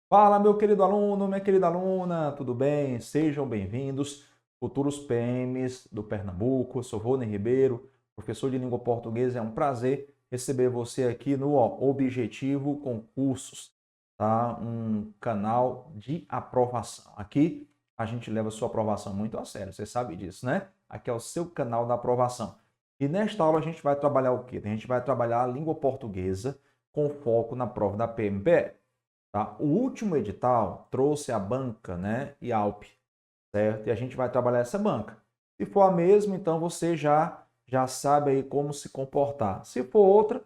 Fala, meu querido aluno, minha querida aluna, tudo bem? Sejam bem-vindos, futuros PMs do Pernambuco. Eu sou Rony Ribeiro, professor de língua portuguesa. É um prazer receber você aqui no Objetivo Concursos, tá? Um canal de aprovação. Aqui a gente leva a sua aprovação muito a sério, você sabe disso, né? Aqui é o seu canal da aprovação. E nesta aula a gente vai trabalhar o quê? A gente vai trabalhar a língua portuguesa com foco na prova da PMPE. Tá? O último edital trouxe a banca, né, e a Alp, certo? E a gente vai trabalhar essa banca. Se for a mesma, então você já sabe aí como se comportar. Se for outra,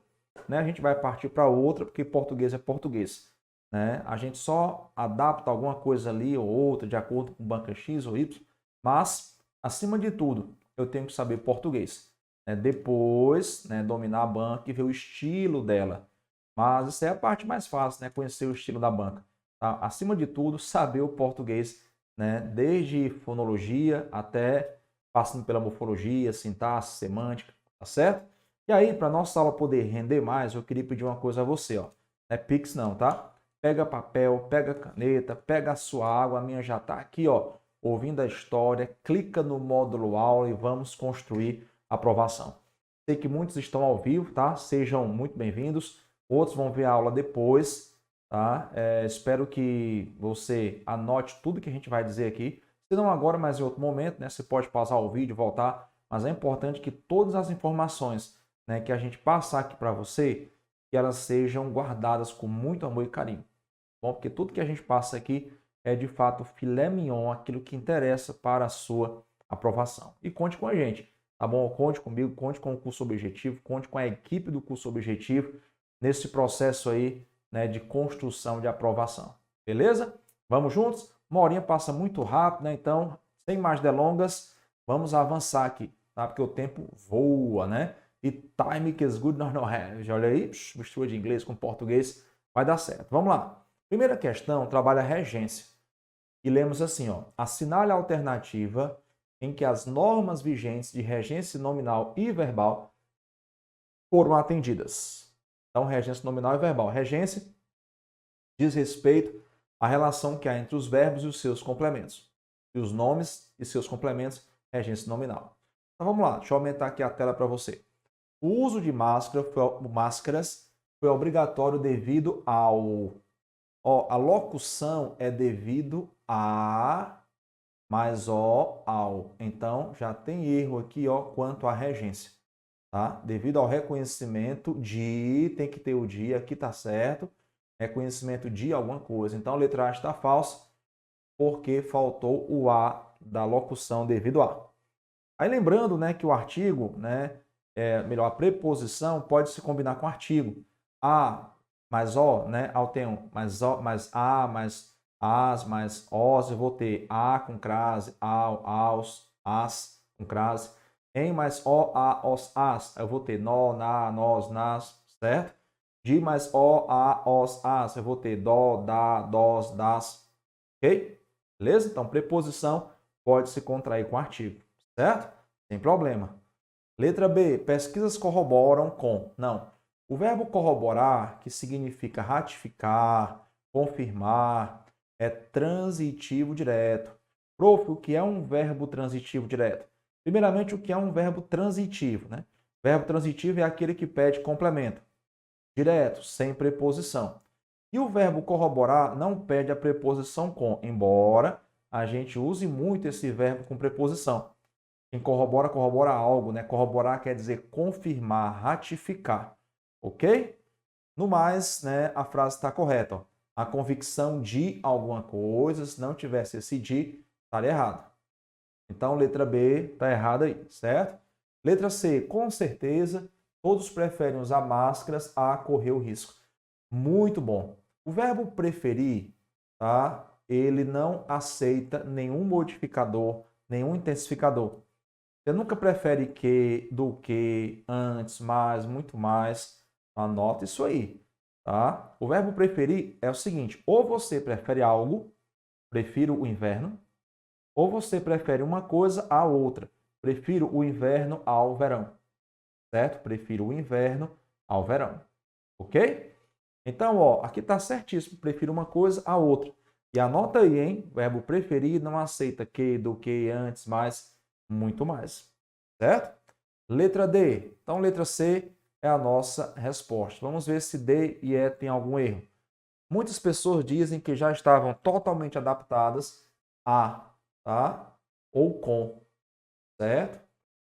né, a gente vai partir para outra, porque português é português, né? A gente só adapta alguma coisa ali ou outra de acordo com banca X ou Y, mas acima de tudo, eu tenho que saber português, né? Depois, né, dominar a banca e ver o estilo dela. Mas isso é a parte mais fácil, né? Conhecer o estilo da banca. Tá? Acima de tudo, saber o português, né? Desde fonologia até passando pela morfologia, sintaxe, semântica, tá certo? E aí, para nossa aula poder render mais, eu queria pedir uma coisa a você, ó. Não é Pix não, tá? Pega papel, pega caneta, pega a sua água, a minha já tá aqui, ó, ouvindo a história, clica no módulo aula e vamos construir a aprovação. Sei que muitos estão ao vivo, tá? Sejam muito bem-vindos. Outros vão ver a aula depois, tá? Espero que você anote tudo que a gente vai dizer aqui. Se não agora, mas em outro momento, né? Você pode pausar o vídeo, voltar, mas é importante que todas as informações, né, que a gente passar aqui para você, que elas sejam guardadas com muito amor e carinho. Bom, porque tudo que a gente passa aqui é de fato filé mignon, aquilo que interessa para a sua aprovação. E conte com a gente, tá bom? Conte comigo, conte com o curso Objetivo, conte com a equipe do curso Objetivo nesse processo aí, né, de construção de aprovação. Beleza? Vamos juntos? Uma horinha passa muito rápido, né? Então, sem mais delongas, vamos avançar aqui, tá? Porque o tempo voa, né? E time is good nor no have. Olha aí, mistura de inglês com português, vai dar certo. Vamos lá. Primeira questão trabalha a regência. E lemos assim, ó: assinale a alternativa em que as normas vigentes de regência nominal e verbal foram atendidas. Então, regência nominal e verbal. Regência diz respeito à relação que há entre os verbos e os seus complementos. E os nomes e seus complementos, regência nominal. Então vamos lá, deixa eu aumentar aqui a tela para você. O uso de máscaras foi obrigatório devido ao... Ó, a locução é devido a mais ó ao. Então já tem erro aqui, ó, quanto à regência, tá? Devido ao reconhecimento de, tem que ter o de, aqui tá certo, reconhecimento de alguma coisa. Então a letra A está falsa porque faltou o a da locução devido a. Aí lembrando, né, que o artigo, né, melhor, a preposição pode se combinar com o artigo. A mais o, né, ao tem um, mais o, mais a, mais as, mais os, eu vou ter a com crase, ao, aos, as com crase. Em mais o, a, os, as, eu vou ter no, na, nós, nas, certo? De mais o, a, os, as, eu vou ter do, da, dos, das, ok? Beleza? Então, preposição pode se contrair com artigo, certo? Sem problema. Letra B, pesquisas corroboram com. Não. O verbo corroborar, que significa ratificar, confirmar, é transitivo direto. Prof, o que é um verbo transitivo direto? Primeiramente, o que é um verbo transitivo, né? Verbo transitivo é aquele que pede complemento. Direto, sem preposição. E o verbo corroborar não pede a preposição com, embora a gente use muito esse verbo com preposição. Quem corrobora, corrobora algo, né? Corroborar quer dizer confirmar, ratificar, ok? No mais, né, a frase está correta. Ó. A convicção de alguma coisa, se não tivesse esse de, estaria errado. Então, letra B está errada aí, certo? Letra C, com certeza, todos preferem usar máscaras a correr o risco. Muito bom. O verbo preferir, tá? Ele não aceita nenhum modificador, nenhum intensificador. Você nunca prefere que, do que, antes, mais, muito mais. Anota isso aí, tá? O verbo preferir é o seguinte: ou você prefere algo, prefiro o inverno, ou você prefere uma coisa à outra, prefiro o inverno ao verão, certo? Prefiro o inverno ao verão, ok? Então, ó, aqui está certíssimo. Prefiro uma coisa a outra. E anota aí, hein? Verbo preferir não aceita que, do que, antes, mais, muito mais. Certo? Letra D. Então, letra C é a nossa resposta. Vamos ver se D e E tem algum erro. Muitas pessoas dizem que já estavam totalmente adaptadas a, tá? Ou com, certo?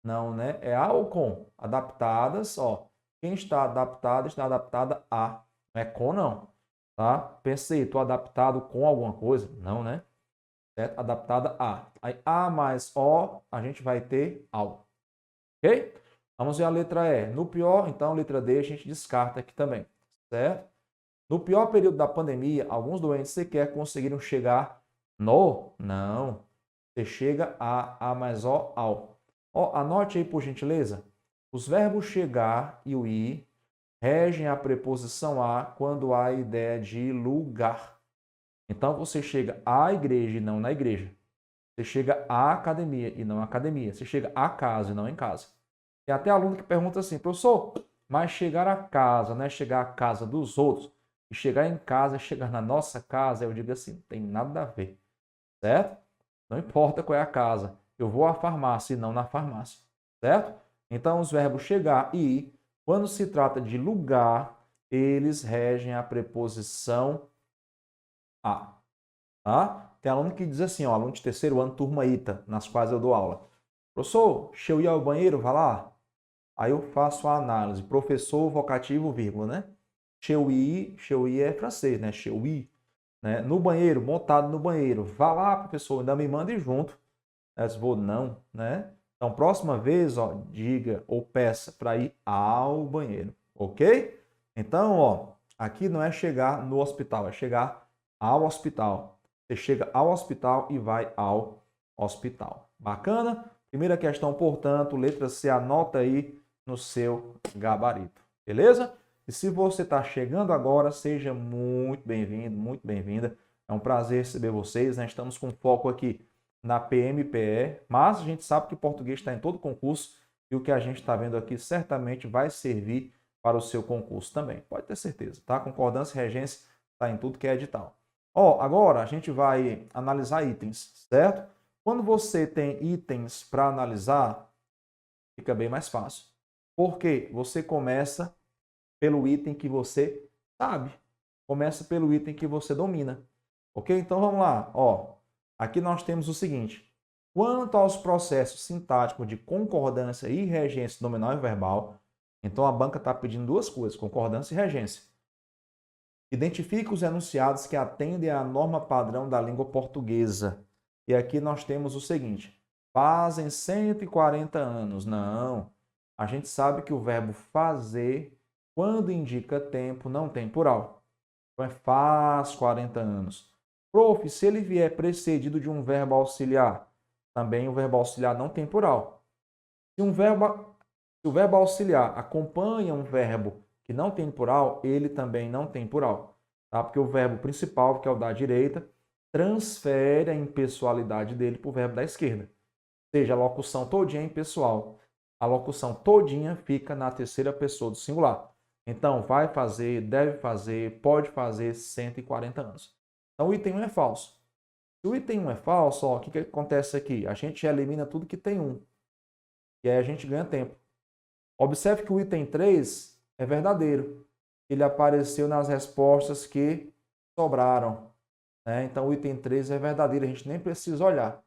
Não, né? É a ou com. Adaptadas, ó. Quem está adaptado está adaptada a. Não é com, não. Tá? Pensei, estou adaptado com alguma coisa? Não, né? Certo? Adaptada a. Aí a mais o, a gente vai ter ao. Ok? Vamos ver a letra E. No pior, então, letra D a gente descarta aqui também. Certo? No pior período da pandemia, alguns doentes sequer conseguiram chegar no. Não. Você chega a mais o, ao. Ó, anote aí, por gentileza. Os verbos chegar e o ir regem a preposição a quando há a ideia de lugar. Então, você chega à igreja e não na igreja. Você chega à academia e não à academia. Você chega à casa e não em casa. Tem até aluno que pergunta assim, professor, mas chegar à casa, não é chegar à casa dos outros? E chegar em casa é chegar na nossa casa? Eu digo assim, não tem nada a ver, certo? Não importa qual é a casa. Eu vou à farmácia e não na farmácia, certo? Então, os verbos chegar e ir, quando se trata de lugar, eles regem a preposição a. Tá? Tem aluno que diz assim, ó, aluno de terceiro ano, turma ITA, nas quais eu dou aula. Professor, deixa eu ir ao banheiro, vai lá. Aí eu faço a análise. Professor, vocativo, vírgula, né? Cheui é francês, né? Cheui, né? No banheiro, montado no banheiro. Vá lá, professor, ainda me mande junto. Eu vou, não, né? Então, próxima vez, ó, diga ou peça para ir ao banheiro, ok? Então, ó, aqui não é chegar no hospital, é chegar ao hospital. Você chega ao hospital e vai ao hospital. Bacana? Primeira questão, portanto, letra C, anota aí no seu gabarito, beleza? E se você está chegando agora, seja muito bem-vindo, muito bem-vinda. É um prazer receber vocês, né? Estamos com foco aqui na PMPE, mas a gente sabe que português está em todo concurso e o que a gente está vendo aqui certamente vai servir para o seu concurso também. Pode ter certeza, tá? Concordância e regência está em tudo que é edital. Ó, agora a gente vai analisar itens, certo? Quando você tem itens para analisar, fica bem mais fácil. Porque você começa pelo item que você sabe. Começa pelo item que você domina. Ok? Então vamos lá. Ó, aqui nós temos o seguinte. Quanto aos processos sintáticos de concordância e regência nominal e verbal, então a banca está pedindo duas coisas, concordância e regência. Identifique os enunciados que atendem à norma padrão da língua portuguesa. E aqui nós temos o seguinte. Fazem 140 anos. Não. A gente sabe que o verbo fazer, quando indica tempo, não tem plural. Então, faz 40 anos. Prof, se ele vier precedido de um verbo auxiliar, também o verbo auxiliar não tem plural. Se o verbo auxiliar acompanha um verbo que não tem plural, ele também não tem plural. Tá? Porque o verbo principal, que é o da direita, transfere a impessoalidade dele para o verbo da esquerda. Ou seja, a locução todinha é impessoal. A locução todinha fica na terceira pessoa do singular. Então, vai fazer, deve fazer, pode fazer 140 anos. Então, o item 1 é falso. Se o item 1 é falso, ó, o que acontece aqui? A gente elimina tudo que tem 1. E aí a gente ganha tempo. Observe que o item 3 é verdadeiro. Ele apareceu nas respostas que sobraram. Né? Então, o item 3 é verdadeiro, a gente nem precisa olhar.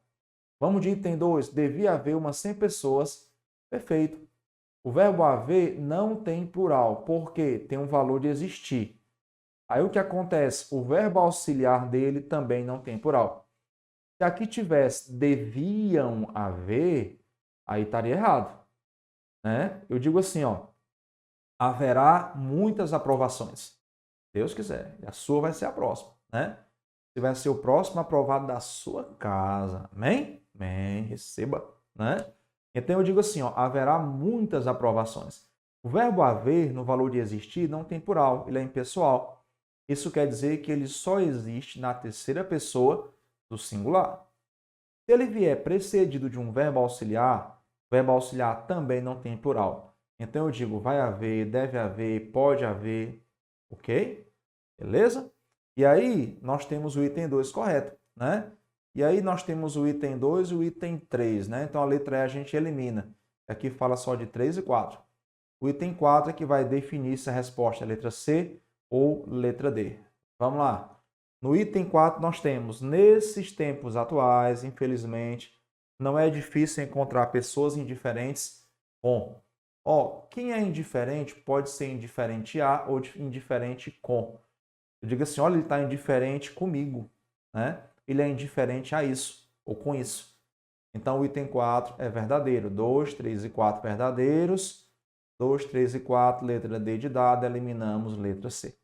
Vamos de item 2. Devia haver umas 100 pessoas. Perfeito. O verbo haver não tem plural, porque tem um valor de existir. Aí o que acontece? O verbo auxiliar dele também não tem plural. Se aqui tivesse deviam haver, aí estaria errado. Né? Eu digo assim, ó, haverá muitas aprovações. Deus quiser. E a sua vai ser a próxima. Né? Você vai ser o próximo aprovado da sua casa. Amém? Amém. Receba. Né? Então eu digo assim, ó, haverá muitas aprovações. O verbo haver, no valor de existir, não tem plural, ele é impessoal. Isso quer dizer que ele só existe na terceira pessoa do singular. Se ele vier precedido de um verbo auxiliar, o verbo auxiliar também não tem plural. Então eu digo vai haver, deve haver, pode haver, ok? Beleza? E aí, nós temos o item 2 correto, né? E aí, nós temos o item 2 e o item 3, né? Então, a letra E a gente elimina. Aqui fala só de 3 e 4. O item 4 é que vai definir se a resposta é letra C ou letra D. Vamos lá. No item 4, nós temos, nesses tempos atuais, infelizmente, não é difícil encontrar pessoas indiferentes com. Ó, quem é indiferente pode ser indiferente a ou indiferente com. Eu digo assim, olha, ele está indiferente comigo, né? Ele é indiferente a isso ou com isso. Então, o item 4 é verdadeiro. 2, 3 e 4 verdadeiros. 2, 3 e 4, letra D de dado, eliminamos letra C.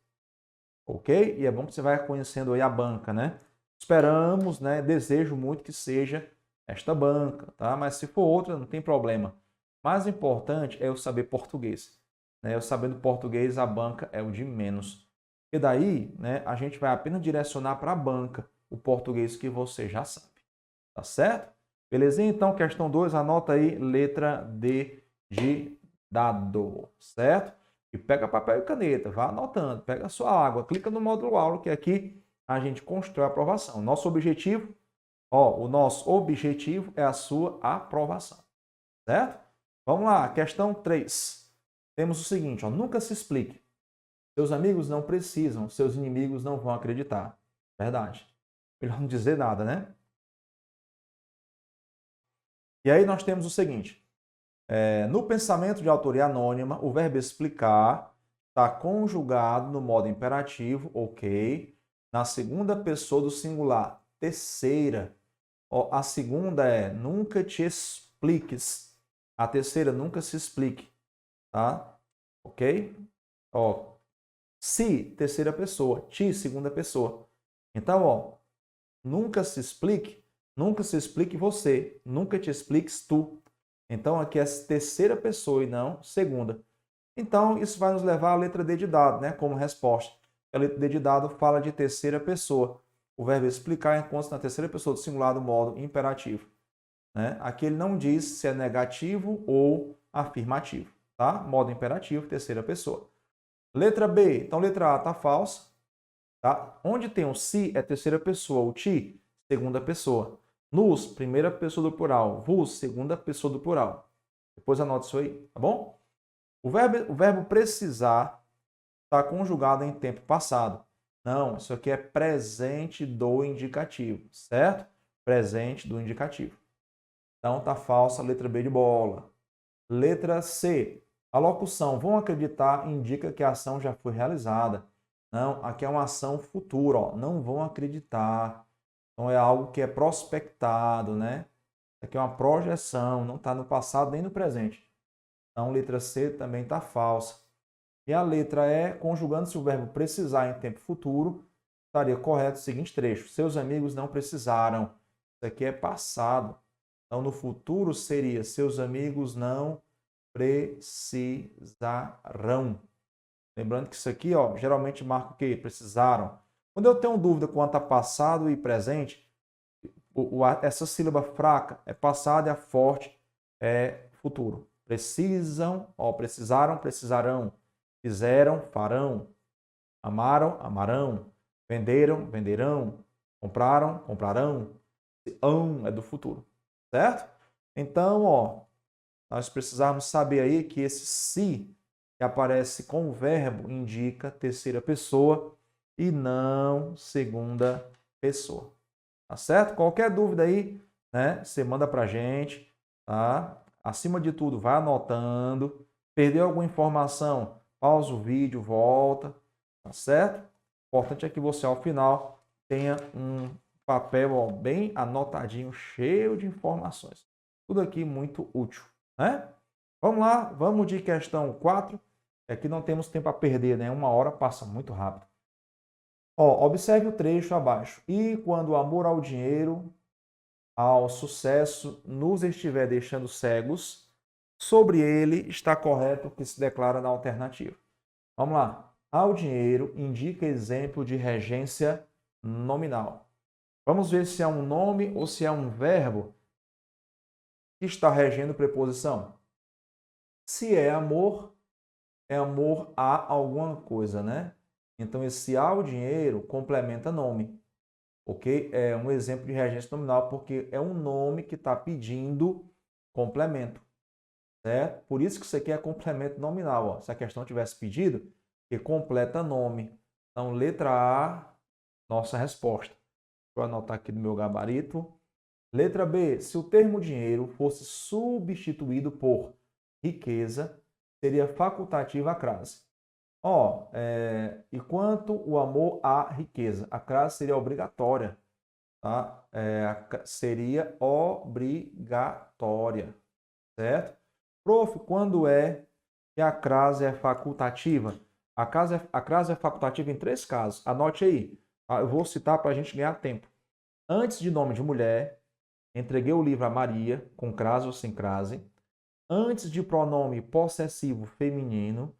Ok? E é bom que você vai conhecendo aí a banca, né? Esperamos, né? Desejo muito que seja esta banca, tá? Mas se for outra, não tem problema. Mais importante é eu saber português. Né? Eu sabendo português, a banca é o de menos. E daí, né, a gente vai apenas direcionar para a banca o português que você já sabe. Tá certo? Belezinha? Então, questão 2, anota aí, letra D de dado, certo? E pega papel e caneta, vá anotando, pega a sua água, clica no módulo aula, que aqui a gente constrói a aprovação. Nosso objetivo, o nosso objetivo é a sua aprovação, certo? Vamos lá, questão 3. Temos o seguinte, nunca se explique. Seus amigos não precisam, seus inimigos não vão acreditar. Verdade. Melhor não dizer nada, né? E aí nós temos o seguinte, no pensamento de autoria anônima, o verbo explicar está conjugado no modo imperativo, ok, na segunda pessoa do singular, terceira. A segunda é nunca te expliques. A terceira, nunca se explique, tá? Ok? Se, terceira pessoa. Ti, segunda pessoa. Então, nunca se explique você. Nunca te expliques tu. Então, aqui é terceira pessoa e não segunda. Então, isso vai nos levar à letra D de dado, né, como resposta. A letra D de dado fala de terceira pessoa. O verbo explicar encontra-se na terceira pessoa do singular do modo imperativo. Né? Aqui ele não diz se é negativo ou afirmativo. Tá? Modo imperativo, terceira pessoa. Letra B. Então, letra A está falsa. Tá? Onde tem o si é terceira pessoa. O ti, segunda pessoa. Nos, primeira pessoa do plural. Vos, segunda pessoa do plural. Depois anota isso aí, tá bom? O verbo precisar está conjugado em tempo passado. Não, isso aqui é presente do indicativo, certo? Presente do indicativo. Então tá falsa a letra B de bola. Letra C. A locução vão acreditar indica que a ação já foi realizada. Não, aqui é uma ação futura, não vão acreditar. Então é algo que é prospectado, né? Aqui é uma projeção, não está no passado nem no presente. Então, letra C também está falsa. E a letra E, conjugando-se o verbo precisar em tempo futuro, estaria correto o seguinte trecho. Seus amigos não precisaram. Isso aqui é passado. Então, no futuro seria seus amigos não precisarão. Lembrando que isso aqui, geralmente marca o quê? Precisaram. Quando eu tenho dúvida quanto a passado e presente, essa sílaba fraca é passado e a forte é futuro. Precisam, precisaram, precisarão. Fizeram, farão. Amaram, amarão. Venderam, venderão. Compraram, comprarão. É do futuro, certo? Então, nós precisamos saber aí que esse se que aparece com o verbo indica terceira pessoa e não segunda pessoa. Tá certo? Qualquer dúvida aí, né, você manda pra gente, tá? Acima de tudo, vai anotando. Perdeu alguma informação? Pausa o vídeo, volta, tá certo? O importante é que você, ao final, tenha um papel bem anotadinho, cheio de informações. Tudo aqui muito útil, né? Vamos lá, vamos de questão 4. Aqui não temos tempo a perder, né? 1 hora passa muito rápido. Observe o trecho abaixo. E quando o amor ao dinheiro, ao sucesso, nos estiver deixando cegos, sobre ele está correto o que se declara na alternativa. Vamos lá. Ao dinheiro indica exemplo de regência nominal. Vamos ver se é um nome ou se é um verbo que está regendo preposição. Se é amor a alguma coisa, né? Então, esse ao dinheiro complementa nome, ok? É um exemplo de regência nominal porque é um nome que está pedindo complemento, certo? Por isso que isso aqui é complemento nominal, ó. Se a questão tivesse pedido, que completa nome. Então, letra A, nossa resposta. Vou anotar aqui no meu gabarito. Letra B, se o termo dinheiro fosse substituído por riqueza, seria facultativa a crase. Ó, e quanto o amor à riqueza? A crase seria obrigatória, tá? Seria obrigatória, certo? Prof, quando é que a crase é facultativa? A crase é facultativa em 3 casos. Anote aí. Tá? Eu vou citar para a gente ganhar tempo. Antes de nome de mulher, entreguei o livro a Maria, com crase ou sem crase. Antes de pronome possessivo feminino,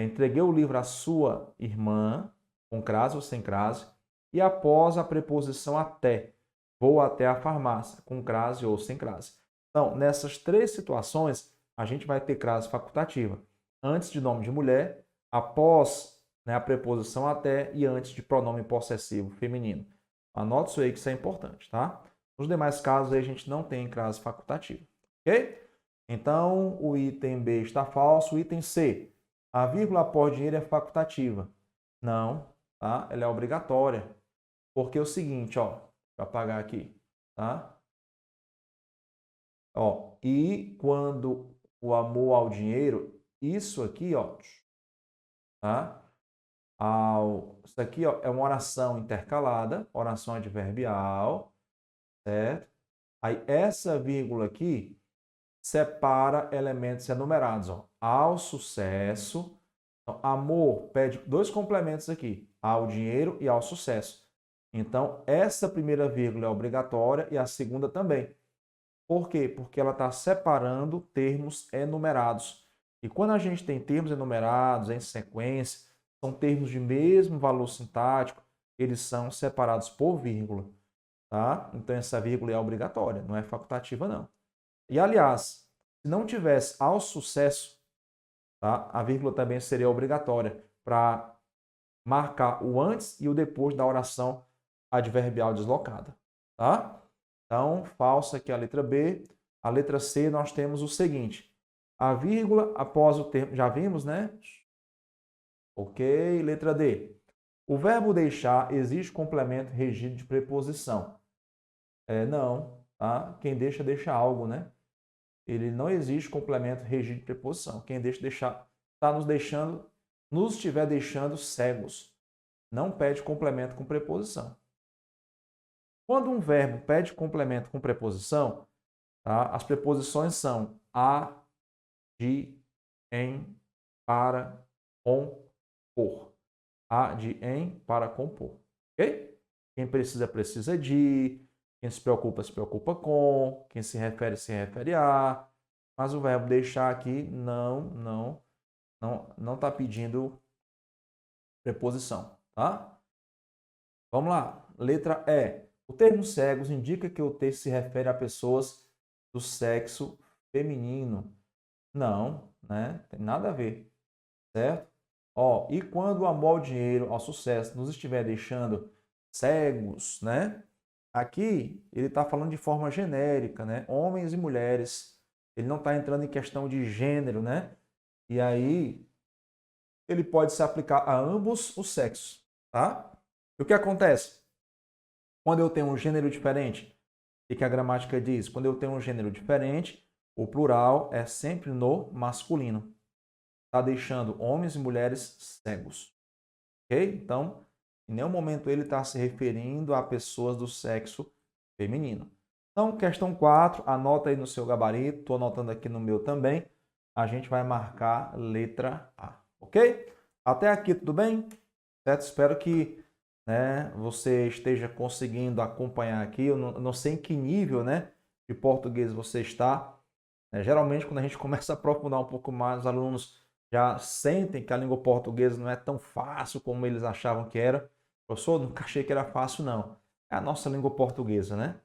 entreguei o livro à sua irmã, com crase ou sem crase. E após a preposição até, vou até a farmácia, com crase ou sem crase. Então, nessas 3 situações, a gente vai ter crase facultativa. Antes de nome de mulher, após, né, a preposição até e antes de pronome possessivo feminino. Anote isso aí que isso é importante, tá? Nos demais casos, aí a gente não tem crase facultativa, ok? Então, o item B está falso. O item C, a vírgula após dinheiro é facultativa. Não, tá? Ela é obrigatória. Porque é o seguinte, ó, deixa eu apagar aqui, tá? Ó, e quando o amor ao dinheiro, isso aqui, ó, tá? Isso aqui, ó, é uma oração intercalada, oração adverbial, certo? Aí essa vírgula aqui separa elementos enumerados, ó. Ao sucesso. Então, amor pede 2 complementos aqui, ao dinheiro e ao sucesso. Então, essa primeira vírgula é obrigatória e a segunda também. Por quê? Porque ela está separando termos enumerados. E quando a gente tem termos enumerados em sequência, são termos de mesmo valor sintático, eles são separados por vírgula. Tá? Então, essa vírgula é obrigatória, não é facultativa, não. E, aliás, se não tivesse ao sucesso, tá? A vírgula também seria obrigatória para marcar o antes e o depois da oração adverbial deslocada. Tá? Então, falsa aqui a letra B. A letra C, nós temos o seguinte. A vírgula após o termo... Já vimos, né? Ok. Letra D. O verbo deixar exige complemento regido de preposição. Não. Tá? Quem deixa, deixa algo, né? Ele não existe complemento regido de preposição. Quem deixar, está nos estiver deixando cegos. Não pede complemento com preposição. Quando um verbo pede complemento com preposição, tá? As preposições são a, de, em, para, com, por. A, de, em, para, com, por. Ok? Quem precisa, precisa de. Quem se preocupa com. Quem se refere a. Mas o verbo deixar aqui não está pedindo preposição, tá? Vamos lá. Letra E. O termo cegos indica que o texto se refere a pessoas do sexo feminino. Não, né? Tem nada a ver, certo? Ó, e quando o amor ao dinheiro, ao sucesso, nos estiver deixando cegos, né? Aqui ele está falando de forma genérica, né? Homens e mulheres. Ele não está entrando em questão de gênero, né? E aí ele pode se aplicar a ambos os sexos, tá? E o que acontece? Quando eu tenho um gênero diferente, o que a gramática diz? Quando eu tenho um gênero diferente, o plural é sempre no masculino. Está deixando homens e mulheres cegos. Ok? Então, em nenhum momento ele está se referindo a pessoas do sexo feminino. Então, questão 4, anota aí no seu gabarito, estou anotando aqui no meu também. A gente vai marcar letra A, ok? Até aqui, tudo bem? Certo? Espero que, né, você esteja conseguindo acompanhar aqui. Eu não sei em que nível, né, de português você está. Geralmente, quando a gente começa a aprofundar um pouco mais, os alunos já sentem que a língua portuguesa não é tão fácil como eles achavam que era. Professor, nunca achei que era fácil, não. É a nossa língua portuguesa, né?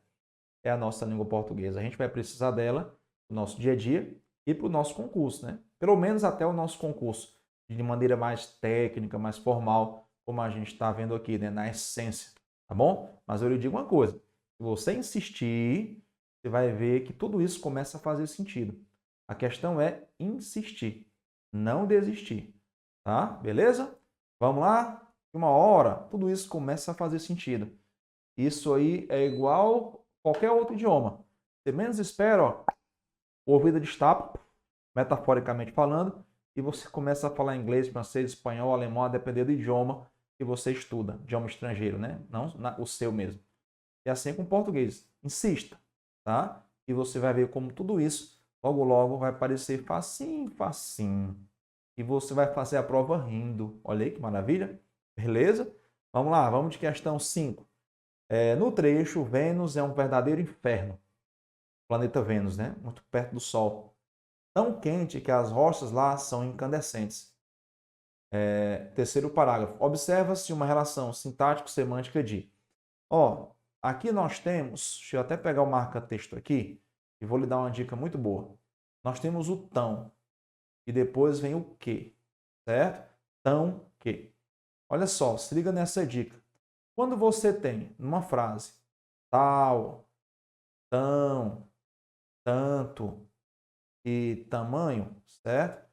É a nossa língua portuguesa. A gente vai precisar dela no nosso dia a dia e para o nosso concurso, né? Pelo menos até o nosso concurso, de maneira mais técnica, mais formal, como a gente está vendo aqui, né, na essência, tá bom? Mas eu lhe digo uma coisa, se você insistir, você vai ver que tudo isso começa a fazer sentido. A questão é insistir, não desistir, tá? Beleza? Vamos lá? Uma hora, tudo isso começa a fazer sentido. Isso aí é igual qualquer outro idioma. Você menos espera, ó, o ouvido destapa, metaforicamente falando, e você começa a falar inglês, francês, espanhol, alemão, a depender do idioma que você estuda, idioma estrangeiro, né? Não o seu mesmo. É assim com o português. Insista, tá? E você vai ver como tudo isso, logo, logo, vai parecer facinho, facinho. E você vai fazer a prova rindo. Olha aí que maravilha. Beleza? Vamos lá, vamos de questão 5. No trecho, Vênus é um verdadeiro inferno. Planeta Vênus, né? Muito perto do Sol. Tão quente que as rochas lá são incandescentes. Terceiro parágrafo. Observa-se uma relação sintático-semântica de... Aqui nós temos... Deixa eu até pegar o marca-texto aqui e vou lhe dar uma dica muito boa. Nós temos o tão e depois vem o que, certo? Tão que. Olha só, se liga nessa dica. Quando você tem numa frase tal, tão, tanto e tamanho, certo?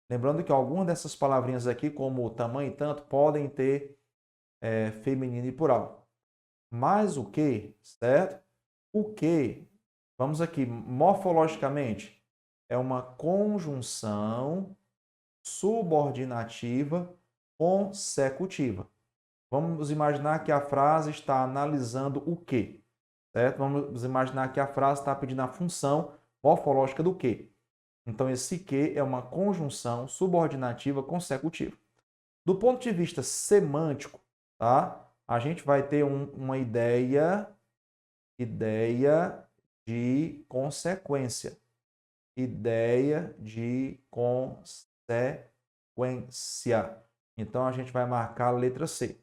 Lembrando que algumas dessas palavrinhas aqui, como tamanho e tanto, podem ter feminino e plural. Mas o que, certo? O que, vamos aqui, morfologicamente, é uma conjunção subordinativa consecutiva. Vamos imaginar que a frase está analisando o que, certo? Vamos imaginar que a frase está pedindo a função morfológica do que. Então, esse que é uma conjunção subordinativa consecutiva. Do ponto de vista semântico, tá? A gente vai ter uma ideia de consequência. Ideia de consequência. Então, a gente vai marcar a letra C.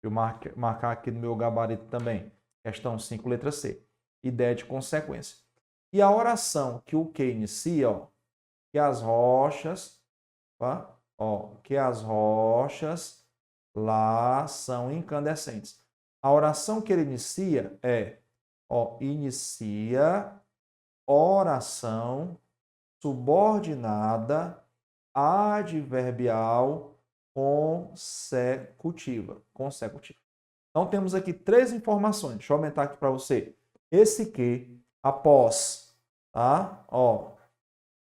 Eu marcar aqui no meu gabarito também. Questão 5, letra C. Ideia de consequência. E a oração que o que inicia, que as rochas, que as rochas lá são incandescentes. A oração que ele inicia é, inicia oração subordinada adverbial consecutiva. Então, temos aqui 3 informações. Deixa eu aumentar aqui para você. Esse que, após, tá?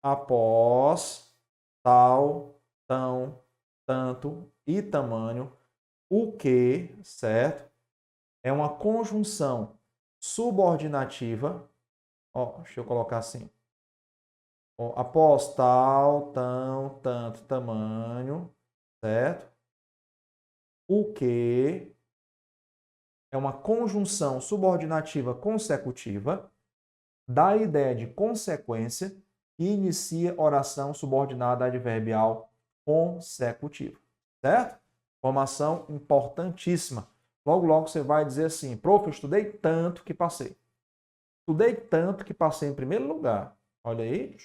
Após, tal, tão, tanto e tamanho, o que, certo? É uma conjunção subordinativa. Deixa eu colocar assim. Após tal, tão, tanto, tamanho, certo? O que é uma conjunção subordinativa consecutiva, dá ideia de consequência e inicia oração subordinada adverbial consecutiva, certo? Informação importantíssima. Logo, logo você vai dizer assim, prof, eu estudei tanto que passei. Estudei tanto que passei em primeiro lugar. Olha aí.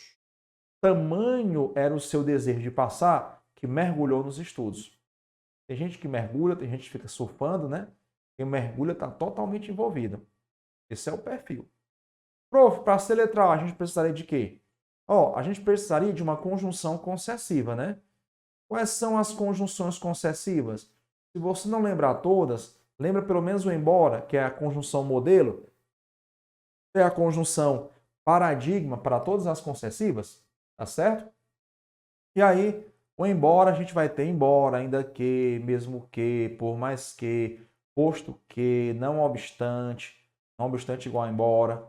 Tamanho era o seu desejo de passar que mergulhou nos estudos. Tem gente que mergulha, tem gente que fica surfando, né? Quem mergulha está totalmente envolvido. Esse é o perfil. Prof, para ser letral, a gente precisaria de quê? A gente precisaria de uma conjunção concessiva, né? Quais são as conjunções concessivas? Se você não lembrar todas, lembra pelo menos o embora, que é a conjunção modelo, é a conjunção paradigma para todas as concessivas, tá certo? E aí, o embora, a gente vai ter embora, ainda que, mesmo que, por mais que, posto que, não obstante igual a embora.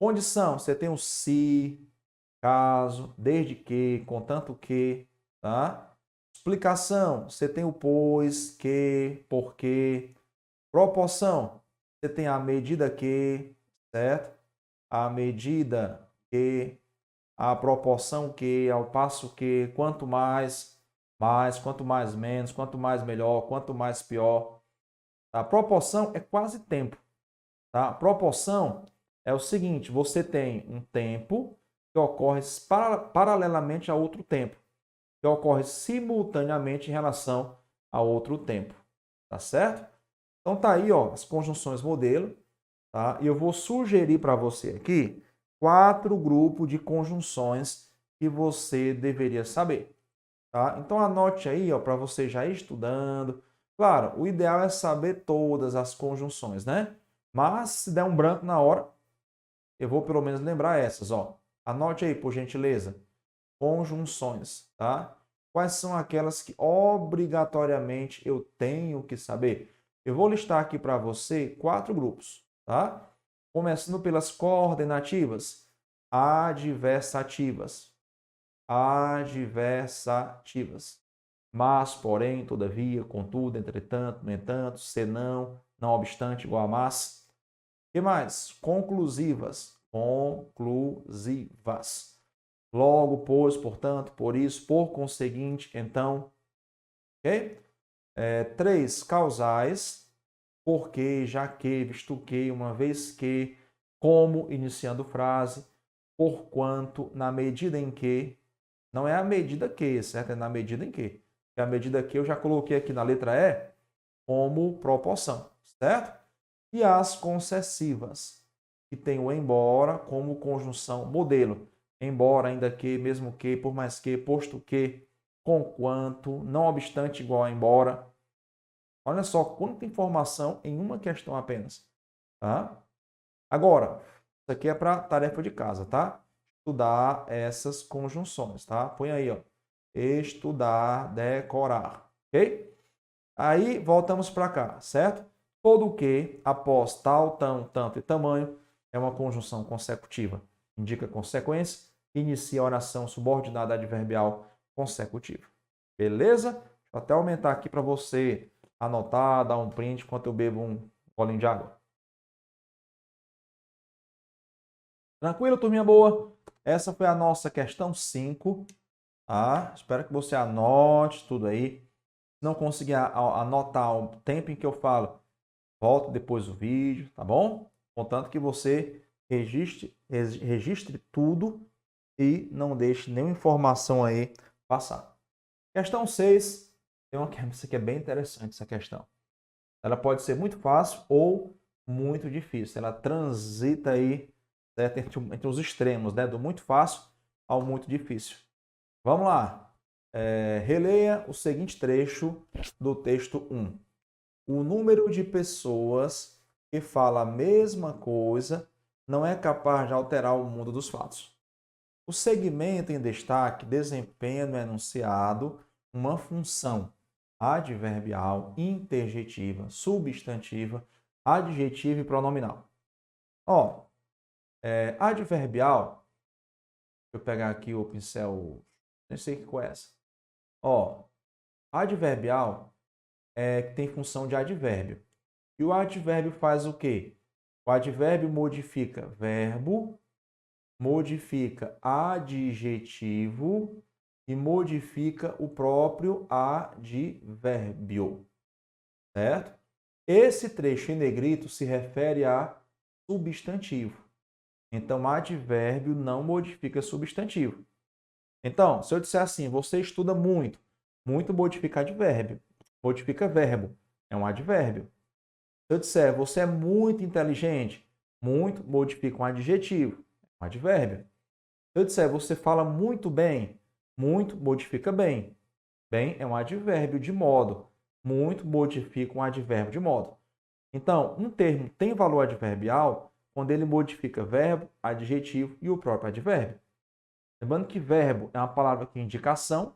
Condição, você tem o se, caso, desde que, contanto que, tá? Explicação, você tem o pois, que, porque. Proporção, você tem a medida que, certo? A medida que, a proporção que, ao passo que, quanto mais, quanto mais menos, quanto mais melhor, quanto mais pior. A proporção é quase tempo. Tá? A proporção é o seguinte, você tem um tempo que ocorre paralelamente a outro tempo, que ocorre simultaneamente em relação a outro tempo. Tá certo? Então tá aí, ó, as conjunções modelo, tá? E eu vou sugerir para você aqui 4 grupos de conjunções que você deveria saber, tá? Então anote aí, ó, para você já ir estudando. Claro, o ideal é saber todas as conjunções, né? Mas se der um branco na hora, eu vou pelo menos lembrar essas, ó. Anote aí, por gentileza. Conjunções, tá? Quais são aquelas que obrigatoriamente eu tenho que saber? Eu vou listar aqui para você 4 grupos, tá? Começando pelas coordenativas, adversativas, adversativas. Mas, porém, todavia, contudo, entretanto, no entanto, senão, não obstante, igual a mas. O que mais? Conclusivas, conclusivas. Logo, pois, portanto, por isso, por conseguinte, então. Ok? 3, causais. Porque, já que, visto que, uma vez que, como, iniciando frase, porquanto, na medida em que, não é a medida que, certo? É na medida em que. A medida que eu já coloquei aqui na letra E como proporção, certo? E as concessivas, que tem o embora como conjunção modelo. Embora, ainda que, mesmo que, por mais que, posto que, conquanto, não obstante, igual a embora. Olha só quanta informação em uma questão apenas. Tá? Agora, isso aqui é para tarefa de casa, tá? Estudar essas conjunções, tá? Põe aí, ó. Estudar, decorar, ok? Aí, voltamos para cá, certo? Todo que, após tal, tão, tanto e tamanho, é uma conjunção consecutiva. Indica consequência, inicia a oração subordinada adverbial consecutiva. Beleza? Deixa eu até aumentar aqui para você anotar, dar um print enquanto eu bebo um golinho de água. Tranquilo, turminha boa? Essa foi a nossa questão 5. Tá? Espero que você anote tudo aí. Se não conseguir anotar o tempo em que eu falo, volta depois do vídeo, tá bom? Contanto que você registre tudo e não deixe nenhuma informação aí passar. Questão 6. Isso aqui é bem interessante, essa questão. Ela pode ser muito fácil ou muito difícil. Ela transita aí, certo? Entre os extremos, né? Do muito fácil ao muito difícil. Vamos lá. Releia o seguinte trecho do texto 1. O número de pessoas que fala a mesma coisa não é capaz de alterar o mundo dos fatos. O segmento em destaque desempenha no enunciado uma função adverbial, interjetiva, substantiva, adjetiva e pronominal. Ó, adverbial, deixa eu pegar aqui o pincel, nem sei qual é essa. Ó, adverbial tem função de advérbio. E o advérbio faz o quê? O advérbio modifica verbo, modifica adjetivo e modifica o próprio advérbio, certo? Esse trecho em negrito se refere a substantivo. Então, advérbio não modifica substantivo. Então, se eu disser assim, você estuda muito, muito modifica advérbio, modifica verbo, é um advérbio. Se eu disser, você é muito inteligente, muito modifica um adjetivo, um advérbio. Se eu disser, você fala muito bem, muito modifica bem. Bem é um advérbio de modo. Muito modifica um advérbio de modo. Então, um termo tem valor adverbial quando ele modifica verbo, adjetivo e o próprio advérbio. Lembrando que verbo é uma palavra que indica ação,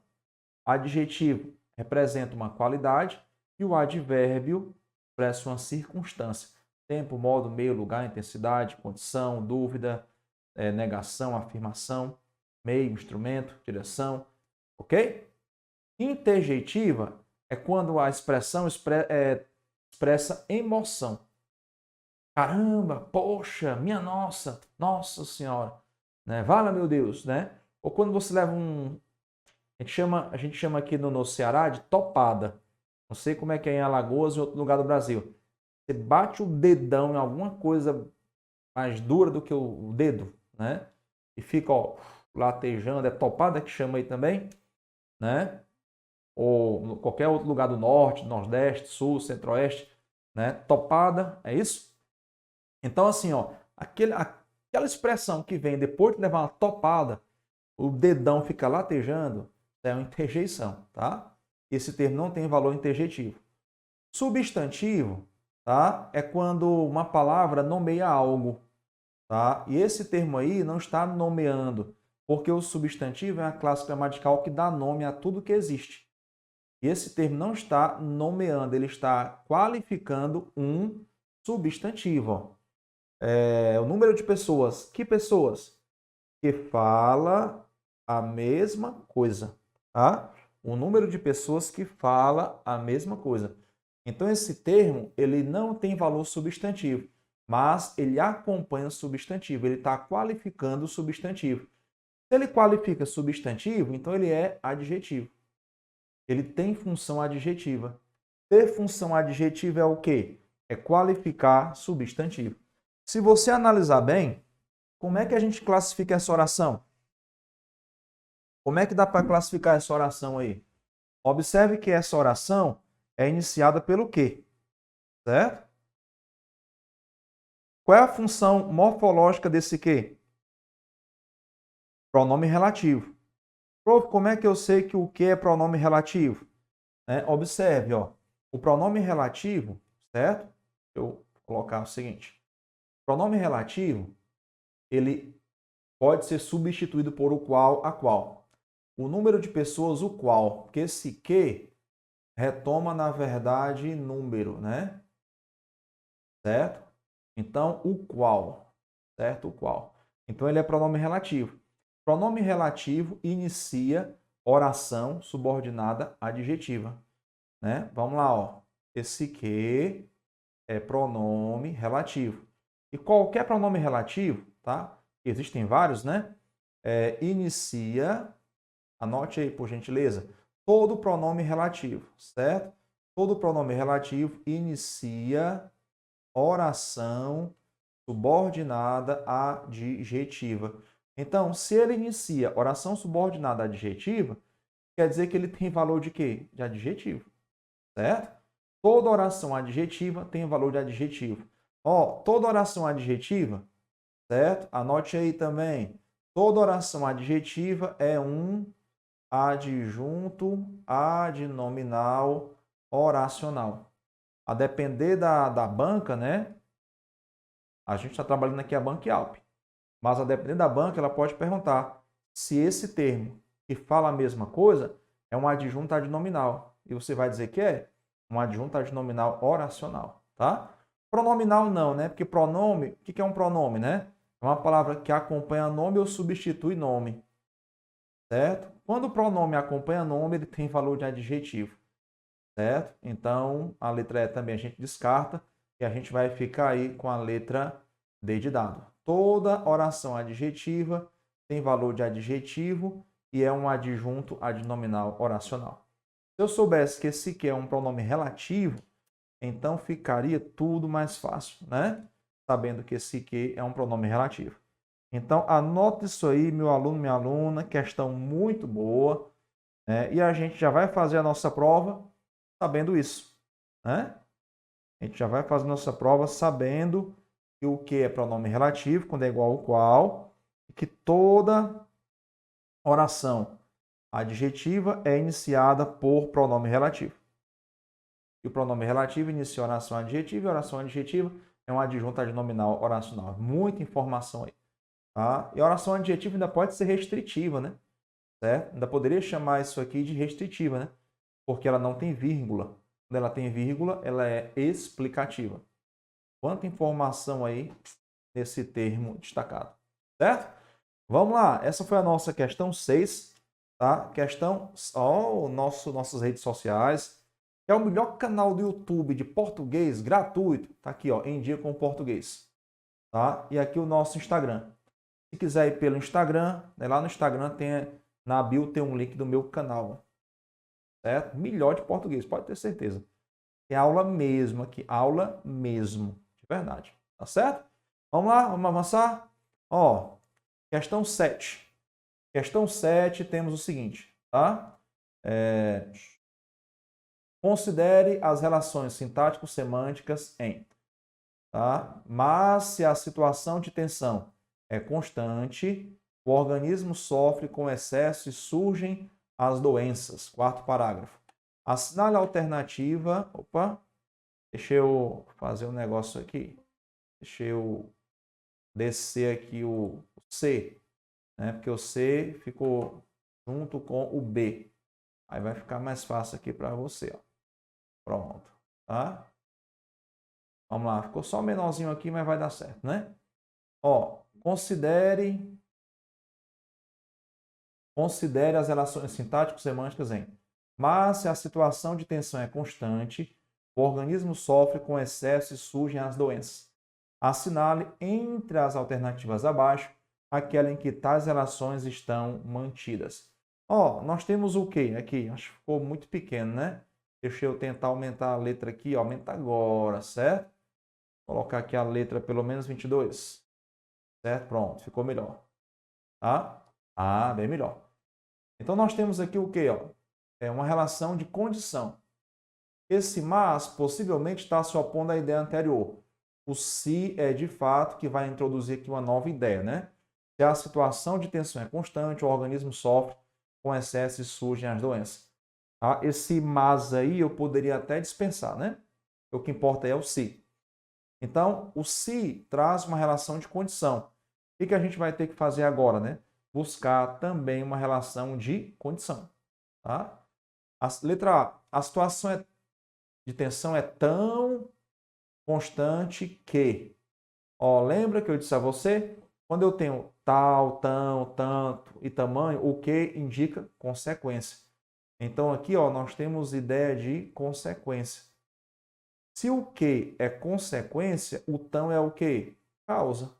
adjetivo representa uma qualidade e o advérbio expressa uma circunstância. Tempo, modo, meio, lugar, intensidade, condição, dúvida, negação, afirmação, meio, instrumento, direção, ok? Interjetiva é quando a expressão expressa emoção. Caramba, poxa, minha nossa, nossa senhora, né? Vala meu Deus, né? Ou quando você leva a gente chama aqui no Ceará de topada. Não sei como é que é em Alagoas ou em outro lugar do Brasil. Você bate o dedão em alguma coisa mais dura do que o dedo, né? E fica, ó, latejando, é topada que chama aí também, né? ou qualquer outro lugar do norte, nordeste, sul, centro-oeste, né? Topada, é isso? Então, assim, ó, aquela expressão que vem depois de levar uma topada, o dedão fica latejando, é uma interjeição, tá? Esse termo não tem valor interjetivo. Substantivo, tá? É quando uma palavra nomeia algo, tá? E esse termo aí não está nomeando, porque o substantivo é uma classe gramatical que dá nome a tudo que existe. E esse termo não está nomeando, ele está qualificando um substantivo. Ó. O número de pessoas. Que pessoas? Que fala a mesma coisa, tá? O número de pessoas que fala a mesma coisa. Então, esse termo, ele não tem valor substantivo, mas ele acompanha o substantivo, ele está qualificando o substantivo. Se ele qualifica substantivo, então ele é adjetivo. Ele tem função adjetiva. Ter função adjetiva é o quê? É qualificar substantivo. Se você analisar bem, como é que a gente classifica essa oração? Como é que dá para classificar essa oração aí? Observe que essa oração é iniciada pelo quê? Certo? Qual é a função morfológica desse quê? Pronome relativo. Prof, como é que eu sei que o que é pronome relativo? Observe, ó, o pronome relativo, certo? Eu vou colocar o seguinte. O pronome relativo, ele pode ser substituído por o qual, a qual. O número de pessoas, o qual, porque esse que retoma, na verdade, número, né? Certo? Então, o qual, certo? O qual. Então, ele é pronome relativo. Pronome relativo inicia oração subordinada adjetiva, né? Vamos lá, ó. Esse que é pronome relativo. E qualquer pronome relativo, tá? Existem vários, né? Inicia, anote aí, por gentileza, todo pronome relativo, certo? Todo pronome relativo inicia oração subordinada adjetiva. Então, se ele inicia oração subordinada adjetiva, quer dizer que ele tem valor de quê? De adjetivo, certo? Toda oração adjetiva tem valor de adjetivo. Ó, toda oração adjetiva, certo? Anote aí também. Toda oração adjetiva é um adjunto adnominal oracional. A depender da banca, né? A gente está trabalhando aqui a Banca Alp. Mas a depender da banca, ela pode perguntar se esse termo que fala a mesma coisa é um adjunto adnominal. E você vai dizer que é um adjunto adnominal oracional, tá? Pronominal não, né? Porque pronome, o que é um pronome, né? É uma palavra que acompanha nome ou substitui nome, certo? Quando o pronome acompanha nome, ele tem valor de adjetivo, certo? Então, a letra E também a gente descarta e a gente vai ficar aí com a letra D de dado. Toda oração adjetiva tem valor de adjetivo e é um adjunto adnominal oracional. Se eu soubesse que esse que é um pronome relativo, então ficaria tudo mais fácil, né? Sabendo que esse que é um pronome relativo. Então, anote isso aí, meu aluno, minha aluna, questão muito boa, né? E a gente já vai fazer a nossa prova sabendo isso, né? A gente já vai fazer a nossa prova sabendo que o que é pronome relativo, quando é igual ao qual, e que toda oração adjetiva é iniciada por pronome relativo. E o pronome relativo inicia a oração adjetiva, e a oração adjetiva é um adjunto adnominal oracional. Muita informação aí. Tá? E a oração adjetiva ainda pode ser restritiva, né? Certo? Ainda poderia chamar isso aqui de restritiva, né? Porque ela não tem vírgula. Quando ela tem vírgula, ela é explicativa. Quanta informação aí nesse termo destacado. Certo? Vamos lá. Essa foi a nossa questão 6. Tá? Questão, nossas redes sociais. É o melhor canal do YouTube de português gratuito. Tá aqui, ó, Em Dia com Português. Tá? E aqui o nosso Instagram. Se quiser ir pelo Instagram, né, lá no Instagram na bio tem um link do meu canal. Certo? Melhor de português, pode ter certeza. Tem aula mesmo aqui, aula mesmo, de verdade. Tá certo? Vamos lá, vamos avançar? Ó, questão 7. Questão 7 temos o seguinte, tá? Considere as relações sintático-semânticas em, tá? Mas se a situação de tensão é constante, o organismo sofre com excesso e surgem as doenças. Quarto parágrafo. Assinale a alternativa. Opa, deixa eu fazer um negócio aqui. Deixa eu descer aqui o C, né? Porque o C ficou junto com o B. Aí vai ficar mais fácil aqui para você, ó. Pronto, tá? Vamos lá, ficou só menorzinho aqui, mas vai dar certo, né? Ó, considere as relações sintático-semânticas em. Mas se a situação de tensão é constante, o organismo sofre com excesso e surgem as doenças. Assinale entre as alternativas abaixo aquela em que tais relações estão mantidas. Ó, nós temos o quê aqui? Acho que ficou muito pequeno, né? Deixa eu tentar aumentar a letra aqui. Aumenta agora, certo? Vou colocar aqui a letra pelo menos 22. Certo? Pronto, ficou melhor. Tá? Ah, bem melhor. Então, nós temos aqui o quê? Ó? É uma relação de condição. Esse mas possivelmente está se opondo à ideia anterior. O se é de fato que vai introduzir aqui uma nova ideia, né? Se a situação de tensão é constante, o organismo sofre com excesso e surgem as doenças. Tá? Esse mas aí eu poderia até dispensar, né? O que importa é o se. Então, o se traz uma relação de condição. O que a gente vai ter que fazer agora, né? Buscar também uma relação de condição. Tá? Letra A. A situação de tensão é tão constante que... Ó, lembra que eu disse a você? Quando eu tenho tal, tão, tanto e tamanho, o que indica consequência. Então, aqui ó, nós temos ideia de consequência. Se o que é consequência, o tão é o que? Causa.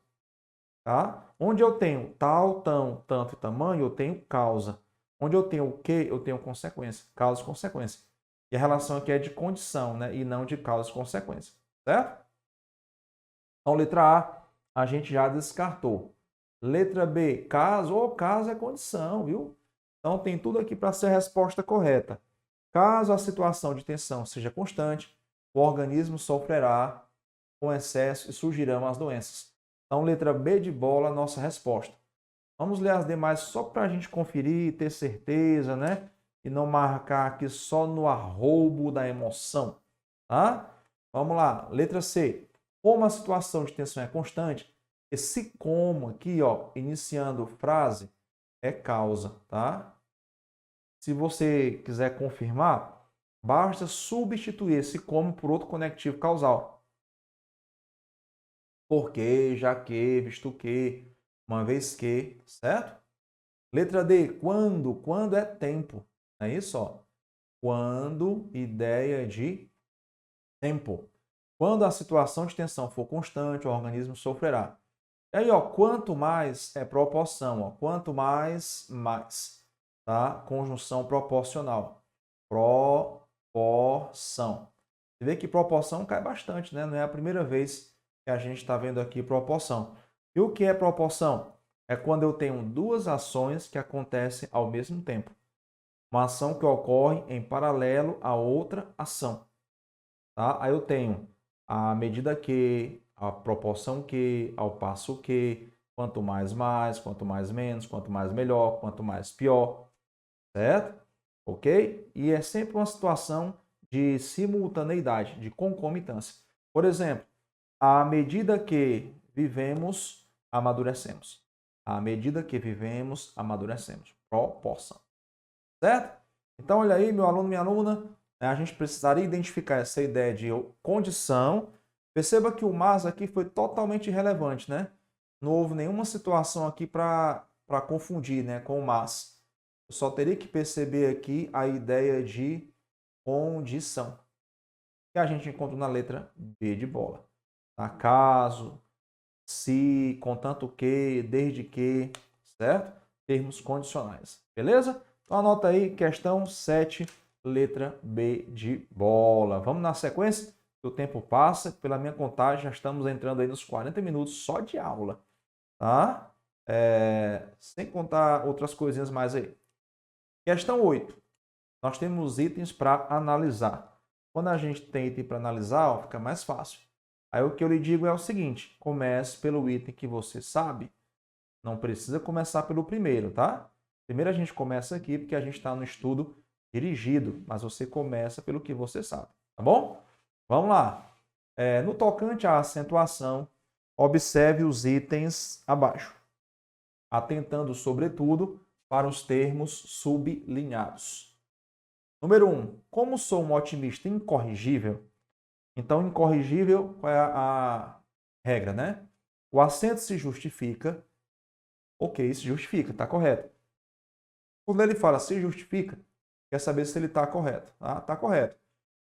Tá? Onde eu tenho tal, tão, tanto e tamanho, eu tenho causa. Onde eu tenho o que, eu tenho consequência. Causa e consequência. E a relação aqui é de condição, né? E não de causa e consequência. Certo? Então, letra A, a gente já descartou. Letra B, caso. Ou caso é condição, viu? Então, tem tudo aqui para ser a resposta correta. Caso a situação de tensão seja constante, o organismo sofrerá com excesso e surgirão as doenças. Então, letra B de bola, nossa resposta. Vamos ler as demais só para a gente conferir, ter certeza, né? E não marcar aqui só no arroubo da emoção. Tá? Vamos lá. Letra C. Como a situação de tensão é constante, esse como aqui, ó, iniciando frase, é causa, tá? Se você quiser confirmar, basta substituir esse como por outro conectivo causal. Porque, já que, visto que, uma vez que, certo? Letra D, quando? Quando é tempo. É isso, ó. Quando, ideia de tempo. Quando a situação de tensão for constante, o organismo sofrerá. E aí, ó, quanto mais é proporção, ó. Quanto mais, mais. Tá? Conjunção proporcional. Proporção. Você vê que proporção cai bastante, né? Não é a primeira vez que a gente está vendo aqui proporção. E o que é proporção? É quando eu tenho duas ações que acontecem ao mesmo tempo. Uma ação que ocorre em paralelo a outra ação. Tá? Aí eu tenho a medida que, a proporção que, ao passo que, quanto mais, quanto mais menos, quanto mais melhor, quanto mais pior. Certo? Ok? E é sempre uma situação de simultaneidade, de concomitância. Por exemplo, à medida que vivemos, amadurecemos. À medida que vivemos, amadurecemos. Proporção. Certo? Então, olha aí, meu aluno, minha aluna, a gente precisaria identificar essa ideia de condição. Perceba que o mas aqui foi totalmente irrelevante, né? Não houve nenhuma situação aqui para confundir, né, com o mas. Eu só teria que perceber aqui a ideia de condição, que a gente encontra na letra B de bola. Tá? Caso, se, contanto que, desde que, certo? Termos condicionais. Beleza? Então anota aí, questão 7, letra B de bola. Vamos na sequência? O tempo passa, pela minha contagem, já estamos entrando aí nos 40 minutos só de aula. Tá? Sem contar outras coisinhas mais aí. Questão 8. Nós temos itens para analisar. Quando a gente tem item para analisar, ó, fica mais fácil. Aí o que eu lhe digo é o seguinte, comece pelo item que você sabe. Não precisa começar pelo primeiro, tá? Primeiro a gente começa aqui porque a gente está no estudo dirigido, mas você começa pelo que você sabe, tá bom? Vamos lá. No tocante à acentuação, observe os itens abaixo, atentando, sobretudo, para os termos sublinhados. Número 1. Como sou um otimista incorrigível, então incorrigível, qual é a regra, né? O acento se justifica, ok, se justifica, está correto. Quando ele fala se justifica, quer saber se ele está correto. Está correto.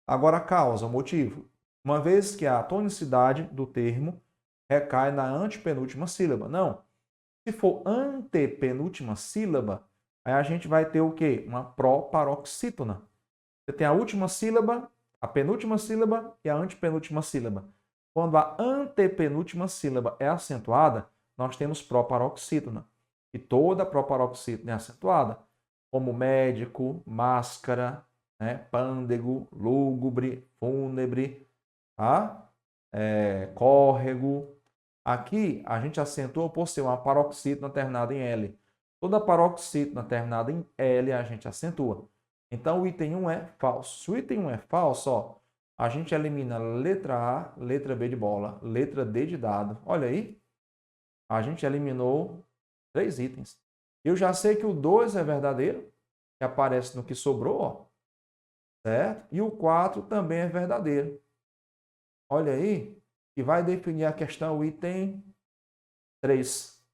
Agora a causa, o motivo. Uma vez que a tonicidade do termo recai na antepenúltima sílaba. Não. Se for antepenúltima sílaba, aí a gente vai ter o quê? Uma proparoxítona. Você tem a última sílaba, a penúltima sílaba e a antepenúltima sílaba. Quando a antepenúltima sílaba é acentuada, nós temos proparoxítona. E toda proparoxítona é acentuada, como médico, máscara, né, pândego, lúgubre, fúnebre, tá? Córrego. Aqui a gente acentua por ser uma paroxítona terminada em L. Toda paroxítona terminada em L a gente acentua. Então o item 1 é falso. Se o item 1 é falso, ó, a gente elimina letra A, letra B de bola, letra D de dado. Olha aí, a gente eliminou 3 itens. Eu já sei que o 2 é verdadeiro, que aparece no que sobrou, ó, certo? E o 4 também é verdadeiro. Olha aí, que vai definir a questão, o item 3.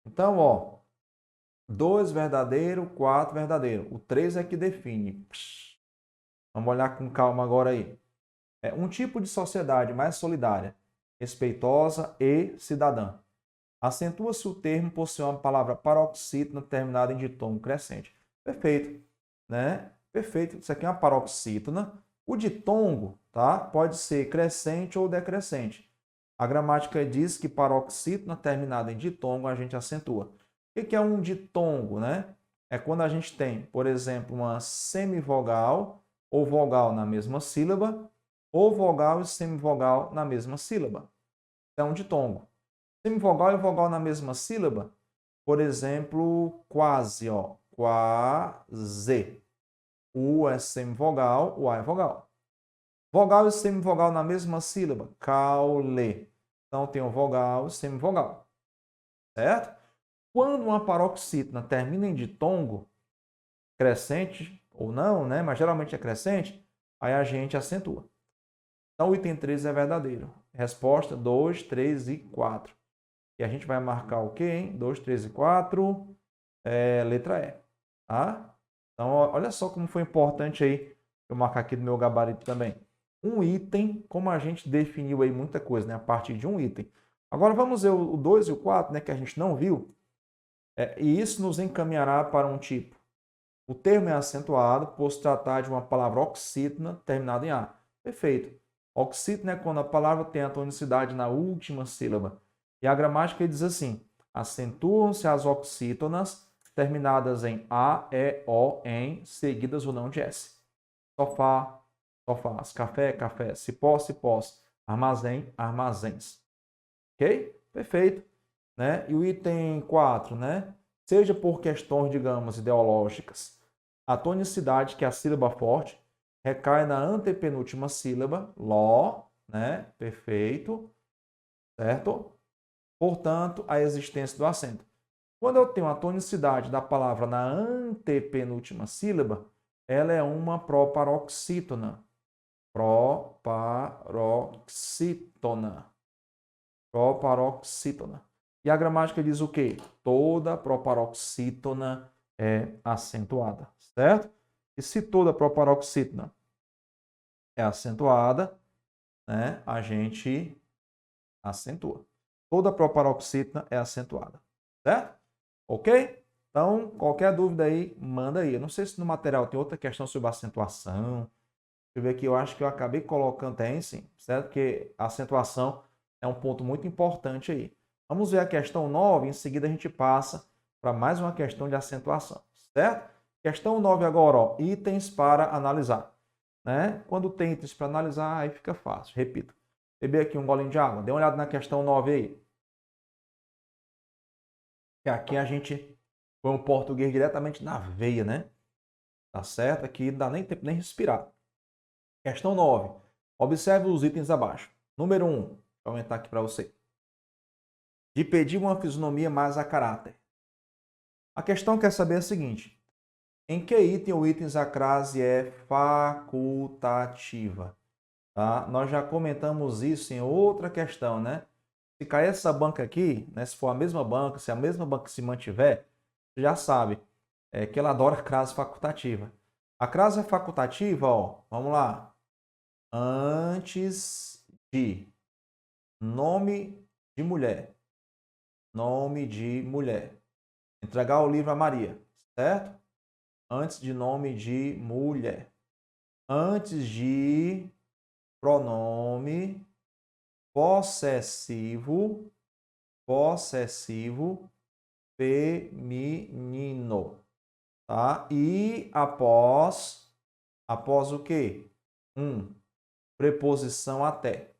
Então, ó, 2 verdadeiro, 4 verdadeiro. O 3 é que define. Vamos olhar com calma agora aí. É um tipo de sociedade mais solidária, respeitosa e cidadã. Acentua-se o termo por ser uma palavra paroxítona terminada em ditongo crescente. Perfeito, né? Perfeito. Isso aqui é uma paroxítona. O ditongo, tá? Pode ser crescente ou decrescente. A gramática diz que paroxítona terminada em ditongo a gente acentua. O que é um ditongo, né? É quando a gente tem, por exemplo, uma semivogal ou vogal na mesma sílaba, ou vogal e semivogal na mesma sílaba. É um ditongo. Semivogal e vogal na mesma sílaba, por exemplo, quase, ó, quase. O é semivogal, o A é vogal. Vogal e semivogal na mesma sílaba, caule. Então tem o vogal e semivogal, certo? Quando uma paroxítona termina em ditongo, crescente ou não, né? Mas geralmente é crescente, aí a gente acentua. Então o item 3 é verdadeiro. Resposta 2, 3 e 4. E a gente vai marcar o quê, hein? 2, 3 e 4, letra E. Tá? Então, olha só como foi importante aí, eu marcar aqui no meu gabarito também. Um item, como a gente definiu aí muita coisa, né? A partir de um item. Agora vamos ver o 2 e o 4, né? Que a gente não viu. E isso nos encaminhará para um tipo. O termo é acentuado por se tratar de uma palavra oxítona terminada em A. Perfeito. Oxítona é quando a palavra tem a tonicidade na última sílaba. E a gramática diz assim: acentuam-se as oxítonas terminadas em A, E, O, em, seguidas ou não de S. Sofá, sofás. Café, café. Cipó, cipós. Armazém, armazéns. Ok? Perfeito. Né? E o item 4, né? Seja por questões, digamos, ideológicas, a tonicidade, que é a sílaba forte, recai na antepenúltima sílaba, ló, né? Perfeito. Certo? Portanto, a existência do acento. Quando eu tenho a tonicidade da palavra na antepenúltima sílaba, ela é uma proparoxítona. Proparoxítona. Proparoxítona. E a gramática diz o quê? Toda proparoxítona é acentuada, certo? E se toda proparoxítona é acentuada, né, a gente acentua. Toda proparoxítona é acentuada, certo? Ok? Então, qualquer dúvida aí, manda aí. Eu não sei se no material tem outra questão sobre acentuação. Deixa eu ver aqui, eu acho que eu acabei colocando, tem sim, certo? Porque a acentuação é um ponto muito importante aí. Vamos ver a questão 9, em seguida a gente passa para mais uma questão de acentuação, certo? Questão 9 agora, ó, itens para analisar. né? Quando tem itens para analisar, aí fica fácil. Repito. Beber aqui um golinho de água. Dê uma olhada na questão 9 aí. Que aqui a gente põe o português diretamente na veia, né? Tá certo? Aqui não dá nem tempo nem respirar. Questão 9. Observe os itens abaixo. Número 1. Vou aumentar aqui para você. De pedir uma fisionomia mais a caráter. A questão quer saber a seguinte. Em que item ou itens a crase é facultativa? Tá? Nós já comentamos isso em outra questão, né? Se cair essa banca aqui, né, se for a mesma banca, se a mesma banca se mantiver, você já sabe que ela adora crase facultativa. A crase facultativa, ó, vamos lá. Antes de nome de mulher. Nome de mulher. Entregar o livro a Maria, certo? Antes de nome de mulher. Antes de pronome possessivo feminino, tá? E após o quê? Preposição até.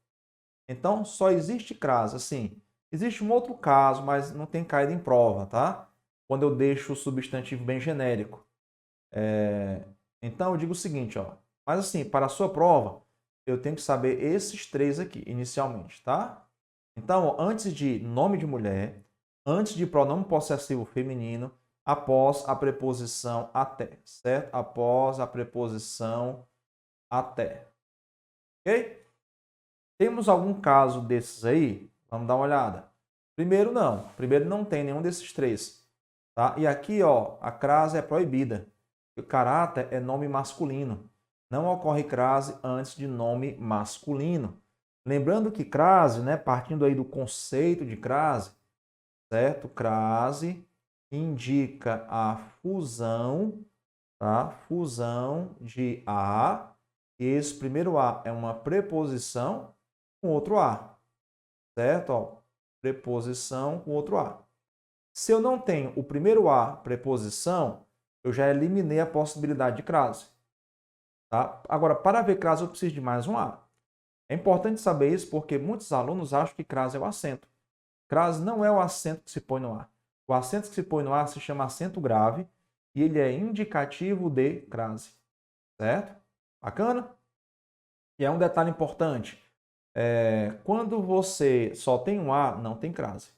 Então, só existe crase, assim. Existe um outro caso, mas não tem caído em prova, tá? Quando eu deixo o substantivo bem genérico. Então, eu digo o seguinte, ó. Mas assim, para a sua prova, eu tenho que saber esses três aqui, inicialmente, tá? Então, ó, antes de nome de mulher, antes de pronome possessivo feminino, após a preposição até, certo? Após a preposição até. Ok? Temos algum caso desses aí? Vamos dar uma olhada. Primeiro, não. Primeiro, não tem nenhum desses três. Tá? E aqui, ó, a crase é proibida. O caráter é nome masculino. Não ocorre crase antes de nome masculino. Lembrando que crase, né, partindo aí do conceito de crase, certo? Crase indica a fusão, tá? Fusão de A. E esse primeiro A é uma preposição com outro A, certo? Ó, preposição com outro A. Se eu não tenho o primeiro A, preposição, eu já eliminei a possibilidade de crase. Tá? Agora, para ver crase, eu preciso de mais um A. É importante saber isso porque muitos alunos acham que crase é o acento. Crase não é o acento que se põe no A. O acento que se põe no A se chama acento grave e ele é indicativo de crase. Certo? Bacana? E é um detalhe importante. Quando você só tem um A, não tem crase.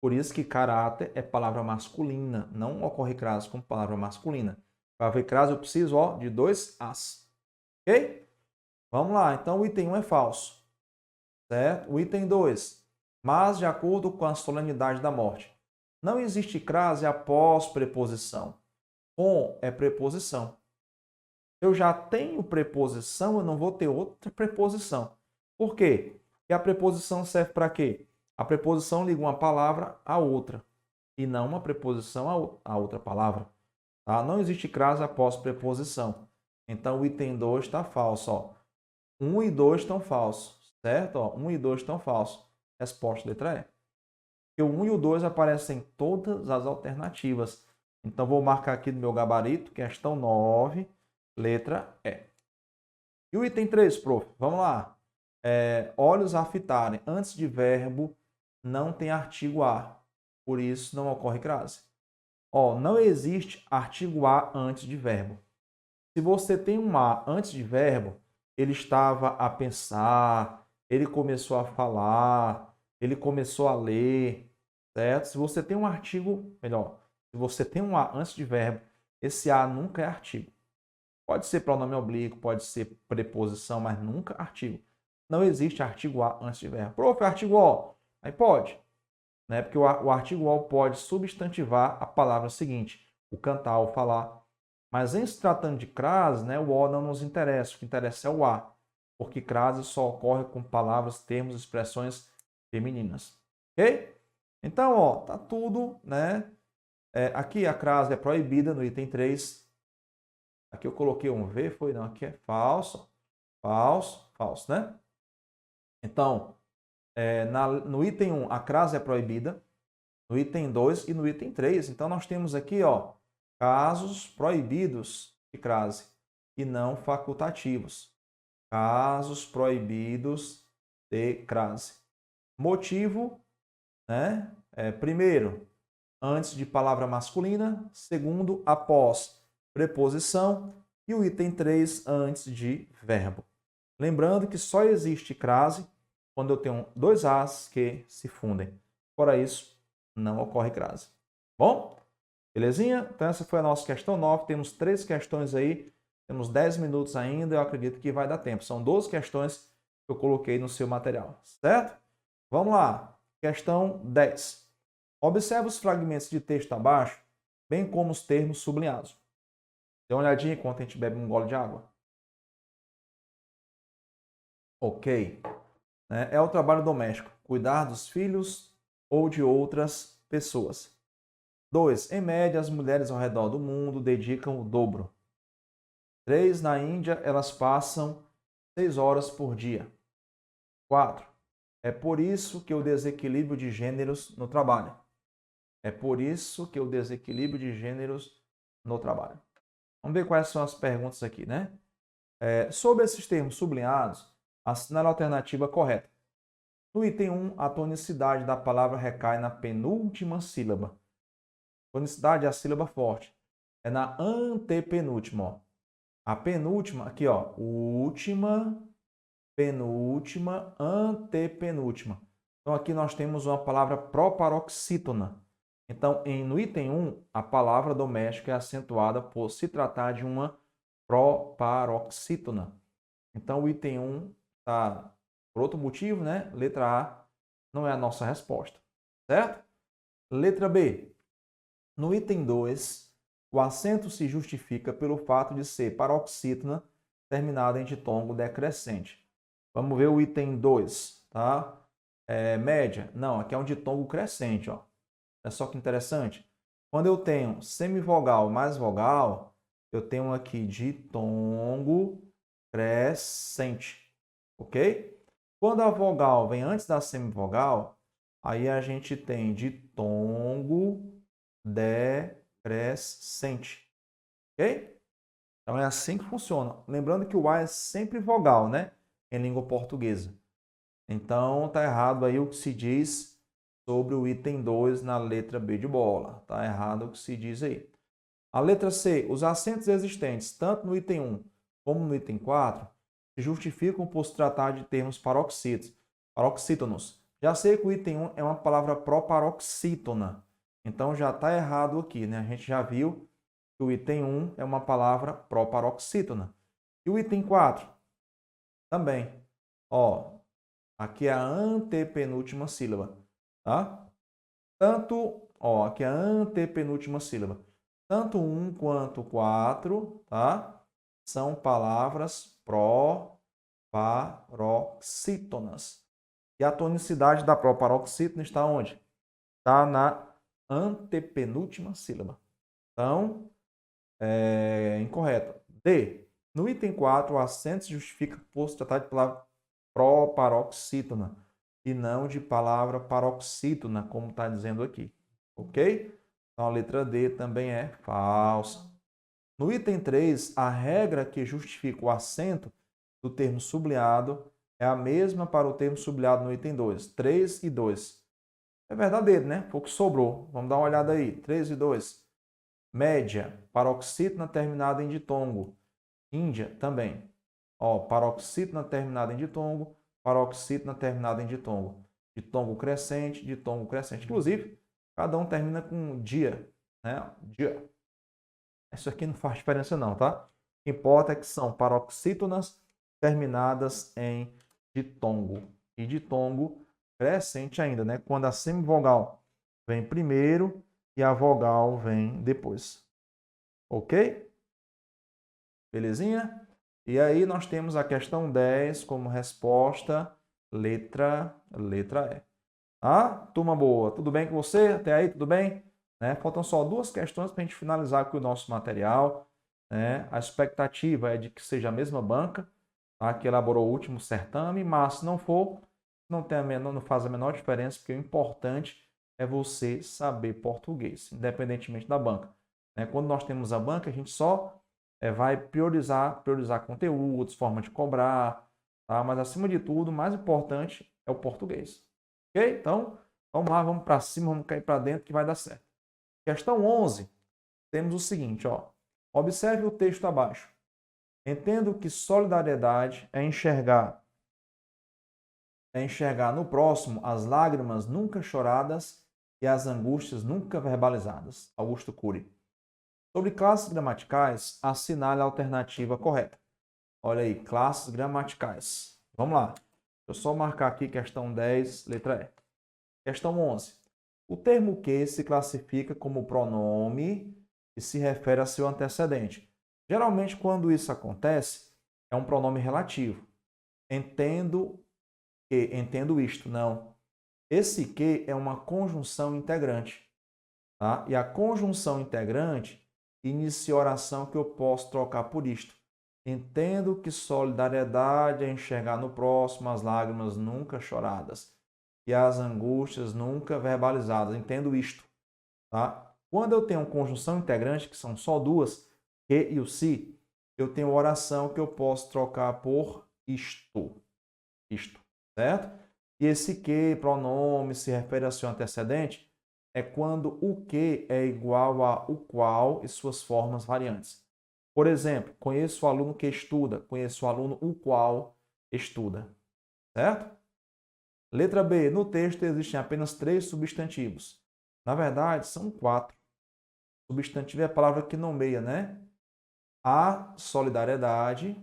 Por isso que caráter é palavra masculina. Não ocorre crase como palavra masculina. Para ver crase, eu preciso de dois As. Ok? Vamos lá. Então, o item 1 é falso. Certo? O item 2. Mas de acordo com a solenidade da morte. Não existe crase após preposição. Com é preposição. Eu já tenho preposição, eu não vou ter outra preposição. Por quê? Porque a preposição serve para quê? A preposição liga uma palavra a outra e não uma preposição a outra palavra. Tá? Não existe crase após preposição. Então, o item 2 está falso. Ó. 1 e 2 estão falsos, certo? Ó, 1 e 2 estão falsos. Resposta letra E. Porque o 1 e o 2 aparecem em todas as alternativas. Então, vou marcar aqui no meu gabarito, questão 9, letra E. E o item 3, prof? Vamos lá. Olhos a fitarem. Antes de verbo, não tem artigo a. Por isso, não ocorre crase. Ó, não existe artigo a antes de verbo. Se você tem um a antes de verbo, ele estava a pensar, ele começou a falar, ele começou a ler, certo? Se você tem um artigo, melhor, se você tem um a antes de verbo, esse a nunca é artigo. Pode ser pronome oblíquo, pode ser preposição, mas nunca artigo. Não existe artigo a antes de verbo. Prof, artigo o. Aí pode. Né? Porque o artigo o pode substantivar a palavra seguinte, o cantar, o falar. Mas em se tratando de crase, né, o o não nos interessa. O que interessa é o a. Porque crase só ocorre com palavras, termos, expressões femininas. Ok? Então, ó, tá tudo, né? Aqui a crase é proibida no item 3. Aqui eu coloquei um V, foi não, aqui é falso, falso, falso, né? Então, no item 1, a crase é proibida, no item 2 e no item 3. Então, nós temos aqui, ó, casos proibidos de crase. e não facultativos. Casos proibidos de crase. Motivo, né? Primeiro, antes de palavra masculina. Segundo, após preposição. E o item 3, antes de verbo. Lembrando que só existe crase quando eu tenho dois As que se fundem. Fora isso, não ocorre crase. Bom? Belezinha? Então essa foi a nossa questão 9. Temos 3 questões aí. Temos 10 minutos ainda. Eu acredito que vai dar tempo. São 12 questões que eu coloquei no seu material. Certo? Vamos lá. Questão 10. Observe os fragmentos de texto abaixo, bem como os termos sublinhados. Dê uma olhadinha enquanto a gente bebe um gole de água. Ok. É o trabalho doméstico. Cuidar dos filhos ou de outras pessoas. 2. Em média, as mulheres ao redor do mundo dedicam o dobro. 3. Na Índia, elas passam 6 horas por dia. 4. É por isso que o desequilíbrio de gêneros no trabalho. É por isso que o desequilíbrio de gêneros no trabalho. Vamos ver quais são as perguntas aqui, né? Sobre esses termos sublinhados, assinale a alternativa correta. No item 1, a tonicidade da palavra recai na penúltima sílaba. Tonicidade é a sílaba forte. É na antepenúltima. Ó. A penúltima, aqui, ó. Última, penúltima, antepenúltima. Então, aqui nós temos uma palavra proparoxítona. Então, no item 1, a palavra doméstica é acentuada por se tratar de uma proparoxítona. Então, o item 1 está por outro motivo, né? Letra A não é a nossa resposta, certo? Letra B. No item 2, o acento se justifica pelo fato de ser paroxítona terminada em ditongo decrescente. Vamos ver o item 2, tá? Média. Não, aqui é um ditongo crescente, ó. É só que interessante. Quando eu tenho semivogal mais vogal, eu tenho aqui ditongo crescente, ok? Quando a vogal vem antes da semivogal, aí a gente tem ditongo decrescente, ok? Então é assim que funciona. Lembrando que o A é sempre vogal, né? Em língua portuguesa. Então tá errado aí o que se diz sobre o item 2 na letra B de bola. Tá errado o que se diz aí. A letra C, os acentos existentes tanto no item 1 como no item 4 se justificam por se tratar de termos paroxítonos. Já sei que o item 1 é uma palavra proparoxítona. Então já está errado aqui, né? A gente já viu que o item 1 é uma palavra proparoxítona. E o item 4 também. Ó, aqui é a antepenúltima sílaba, tá? Aqui é a antepenúltima sílaba. Tanto 1 quanto 4, tá? São palavras proparoxítonas. E a tonicidade da proparoxítona está onde? Está na antepenúltima sílaba. Então, incorreto. D. No item 4, o acento se justifica por se tratar de palavra proparoxítona e não de palavra paroxítona, como está dizendo aqui. Ok? Então, a letra D também é falsa. No item 3, a regra que justifica o acento do termo sublinhado é a mesma para o termo sublinhado no item 2. 3 e 2. É verdadeiro, né? Foi o que sobrou. Vamos dar uma olhada aí. 3 e 2. Média, paroxítona terminada em ditongo. Índia também. Ó, paroxítona terminada em ditongo, paroxítona terminada em ditongo. Ditongo crescente, ditongo crescente. Inclusive, cada um termina com dia, né? Dia. Isso aqui não faz diferença não, tá? O que importa é que são paroxítonas terminadas em ditongo. E ditongo crescente ainda, né? Quando a semivogal vem primeiro e a vogal vem depois. Ok? Belezinha? E aí nós temos a questão 10 como resposta, letra E. Ah, turma boa, tudo bem com você? Até aí, tudo bem? Faltam só 2 questões para a gente finalizar aqui o nosso material. A expectativa é de que seja a mesma banca, tá, que elaborou o último certame, mas se não for, não faz a menor diferença, porque o importante é você saber português, independentemente da banca. Quando nós temos a banca, a gente só vai priorizar conteúdos, forma de cobrar, tá? Mas acima de tudo, o mais importante é o português. Ok? Então, vamos lá, vamos para cima, vamos cair para dentro que vai dar certo. Questão 11, temos o seguinte, ó. Observe o texto abaixo. Entendo que solidariedade é enxergar no próximo as lágrimas nunca choradas e as angústias nunca verbalizadas. Augusto Cury. Sobre classes gramaticais, assinale a alternativa correta. Olha aí, classes gramaticais. Vamos lá. Deixa eu só marcar aqui questão 10, letra E. Questão 11. O termo que se classifica como pronome e se refere a seu antecedente. Geralmente, quando isso acontece, é um pronome relativo. Entendo isto. Não. Esse que é uma conjunção integrante. Tá? E a conjunção integrante inicia a oração que eu posso trocar por isto. Entendo que solidariedade é enxergar no próximo as lágrimas nunca choradas e as angústias nunca verbalizadas. Entendo isto. Tá? Quando eu tenho conjunção integrante, que são só duas, que e o se, eu tenho oração que eu posso trocar por isto. Isto, certo? E esse que, pronome, se refere ao seu antecedente, é quando o que é igual a o qual e suas formas variantes. Por exemplo, conheço o aluno que estuda, conheço o aluno o qual estuda. Certo? Letra B. No texto existem apenas 3 substantivos. Na verdade, são 4. Substantivo é a palavra que nomeia, né? A solidariedade,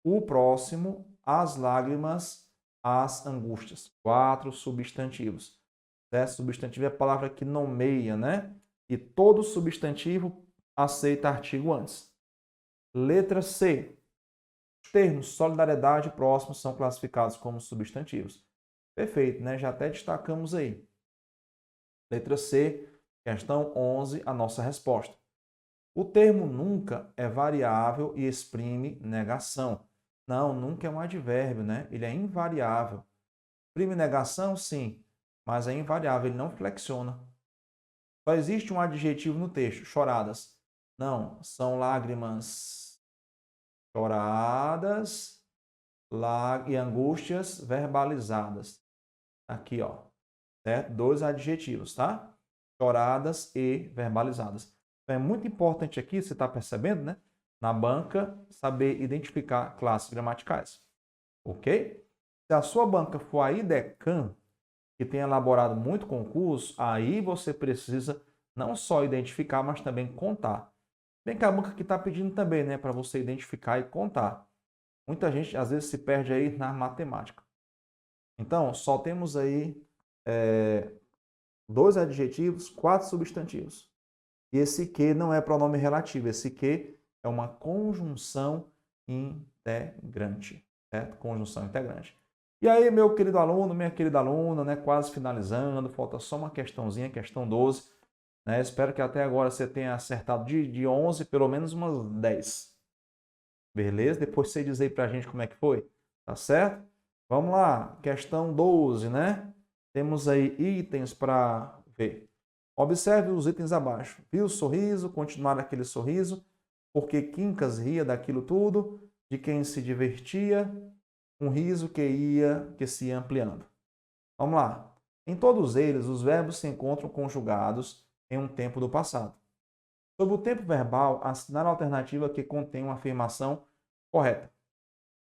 o próximo, as lágrimas, as angústias. 4 substantivos. Certo? Substantivo é a palavra que nomeia, né? E todo substantivo aceita artigo antes. Letra C. Os termos solidariedade e próximo são classificados como substantivos. Perfeito, né? Já até destacamos aí. Letra C, questão 11, a nossa resposta. O termo nunca é variável e exprime negação. Não, nunca é um advérbio, né? Ele é invariável. Exprime negação, sim, mas é invariável, ele não flexiona. Só existe um adjetivo no texto, choradas. Não, são lágrimas choradas e angústias verbalizadas. Aqui, ó. Certo? 2 adjetivos, tá? Choradas e verbalizadas. Então, é muito importante aqui, você está percebendo, né? Na banca, saber identificar classes gramaticais. Ok? Se a sua banca for a IDECAM, que tem elaborado muito concurso, aí você precisa não só identificar, mas também contar. Bem que a banca que está pedindo também, né? Para você identificar e contar. Muita gente, às vezes, se perde aí na matemática. Então, só temos aí 2 adjetivos, 4 substantivos. E esse que não é pronome relativo, esse que é uma conjunção integrante, certo? Conjunção integrante. E aí, meu querido aluno, minha querida aluna, né, quase finalizando, falta só uma questãozinha, questão 12. Né? Espero que até agora você tenha acertado de 11, pelo menos umas 10. Beleza? Depois você diz aí pra gente como é que foi, tá certo? Vamos lá, questão 12, né? Temos aí itens para ver. Observe os itens abaixo. Viu o sorriso, continuar aquele sorriso, porque Quincas ria daquilo tudo, de quem se divertia, um riso que se ia ampliando. Vamos lá. Em todos eles, os verbos se encontram conjugados em um tempo do passado. Sobre o tempo verbal, assinar a alternativa que contém uma afirmação correta.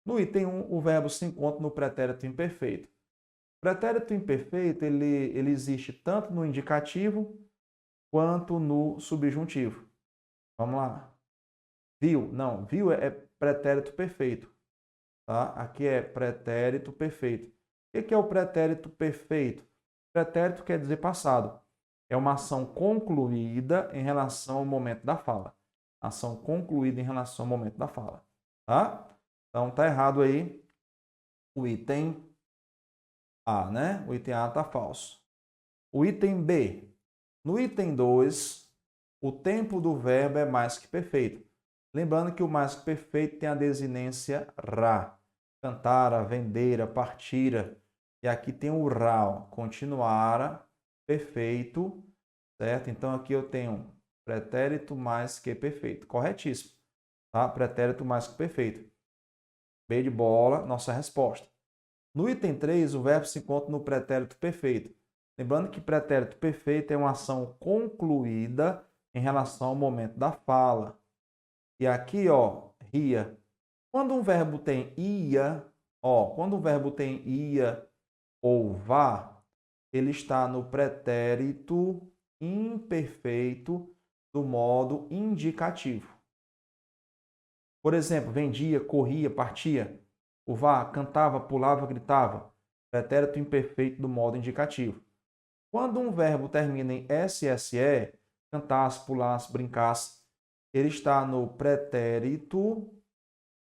No item 1, o verbo se encontra no pretérito imperfeito. O pretérito imperfeito ele existe tanto no indicativo quanto no subjuntivo. Vamos lá. Viu? Não, viu é pretérito perfeito. Tá? Aqui é pretérito perfeito. O que é o pretérito perfeito? Pretérito quer dizer passado. É uma ação concluída em relação ao momento da fala. Ação concluída em relação ao momento da fala. Tá? Então, tá errado aí o item A, né? O item A está falso. O item B. No item 2, o tempo do verbo é mais que perfeito. Lembrando que o mais que perfeito tem a desinência ra. Cantara, vendera, partira. E aqui tem o ra, ó, continuara, perfeito, certo? Então aqui eu tenho pretérito mais que perfeito. Corretíssimo. tá? Pretérito mais que perfeito. B de bola, nossa resposta. No item 3, o verbo se encontra no pretérito perfeito. Lembrando que pretérito perfeito é uma ação concluída em relação ao momento da fala. E aqui, ó, ria. Quando um verbo tem ia, ó, quando o verbo tem ia ou vá, ele está no pretérito imperfeito do modo indicativo. Por exemplo, vendia, corria, partia. O vá cantava, pulava, gritava. Pretérito imperfeito do modo indicativo. Quando um verbo termina em SSE, cantasse, pulasse, brincasse, ele está no pretérito,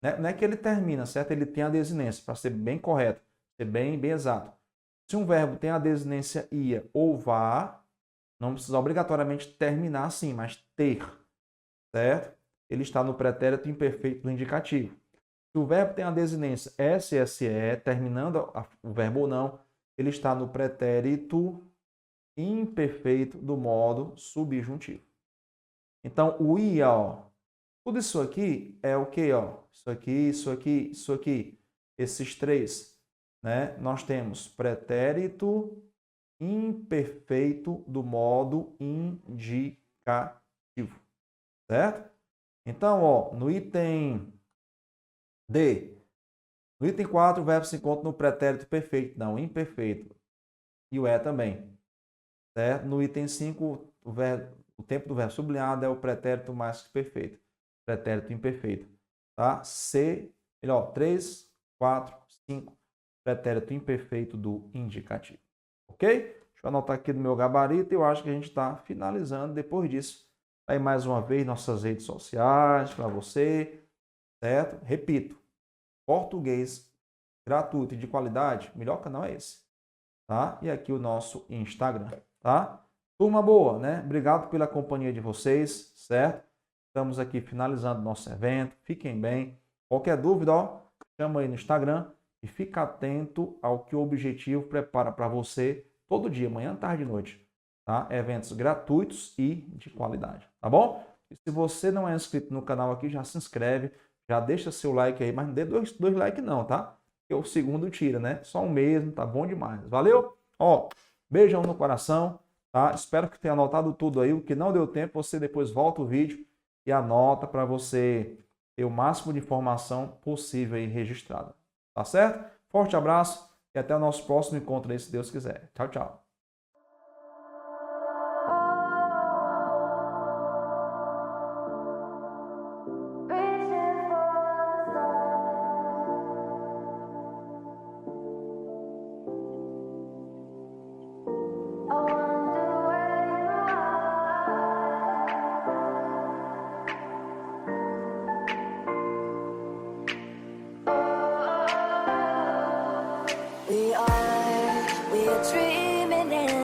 né? Não é que ele termina, certo? Ele tem a desinência, para ser bem correto, ser bem exato. Se um verbo tem a desinência ia ou vá, não precisa obrigatoriamente terminar assim, mas ter, certo? Ele está no pretérito imperfeito do indicativo. Se o verbo tem a desinência SSE, terminando o verbo ou não, ele está no pretérito imperfeito do modo subjuntivo. Então, o ia, ó, tudo isso aqui é o quê? Ó? Isso aqui, isso aqui, isso aqui. Esses três, né? Nós temos pretérito imperfeito do modo indicativo, certo? Então, ó, no item D, no item 4, o verbo se encontra no pretérito perfeito, não imperfeito, e o é também, certo? No item 5, o tempo do verbo sublinhado é o pretérito mais que perfeito, pretérito imperfeito, tá? C, melhor, 3, 4, 5, pretérito imperfeito do indicativo, ok? Deixa eu anotar aqui no meu gabarito e eu acho que a gente está finalizando. Depois disso, aí mais uma vez nossas redes sociais para você, certo? Repito, português gratuito e de qualidade, o melhor canal é esse, tá? E aqui o nosso Instagram, tá? Turma boa, né? Obrigado pela companhia de vocês, certo? Estamos aqui finalizando nosso evento. Fiquem bem. Qualquer dúvida, ó, chama aí no Instagram e fica atento ao que o Objetivo prepara para você todo dia, manhã, tarde e noite, tá? Eventos gratuitos e de qualidade, tá bom? E se você não é inscrito no canal aqui, já se inscreve, já deixa seu like aí, mas não dê dois likes não, tá? Porque o segundo tira, né? Só um mesmo, tá bom demais. Valeu? Ó, beijão no coração, tá? Espero que tenha anotado tudo aí. O que não deu tempo, você depois volta o vídeo e anota para você ter o máximo de informação possível aí registrada. Tá certo? Forte abraço e até o nosso próximo encontro aí, se Deus quiser. Tchau, tchau.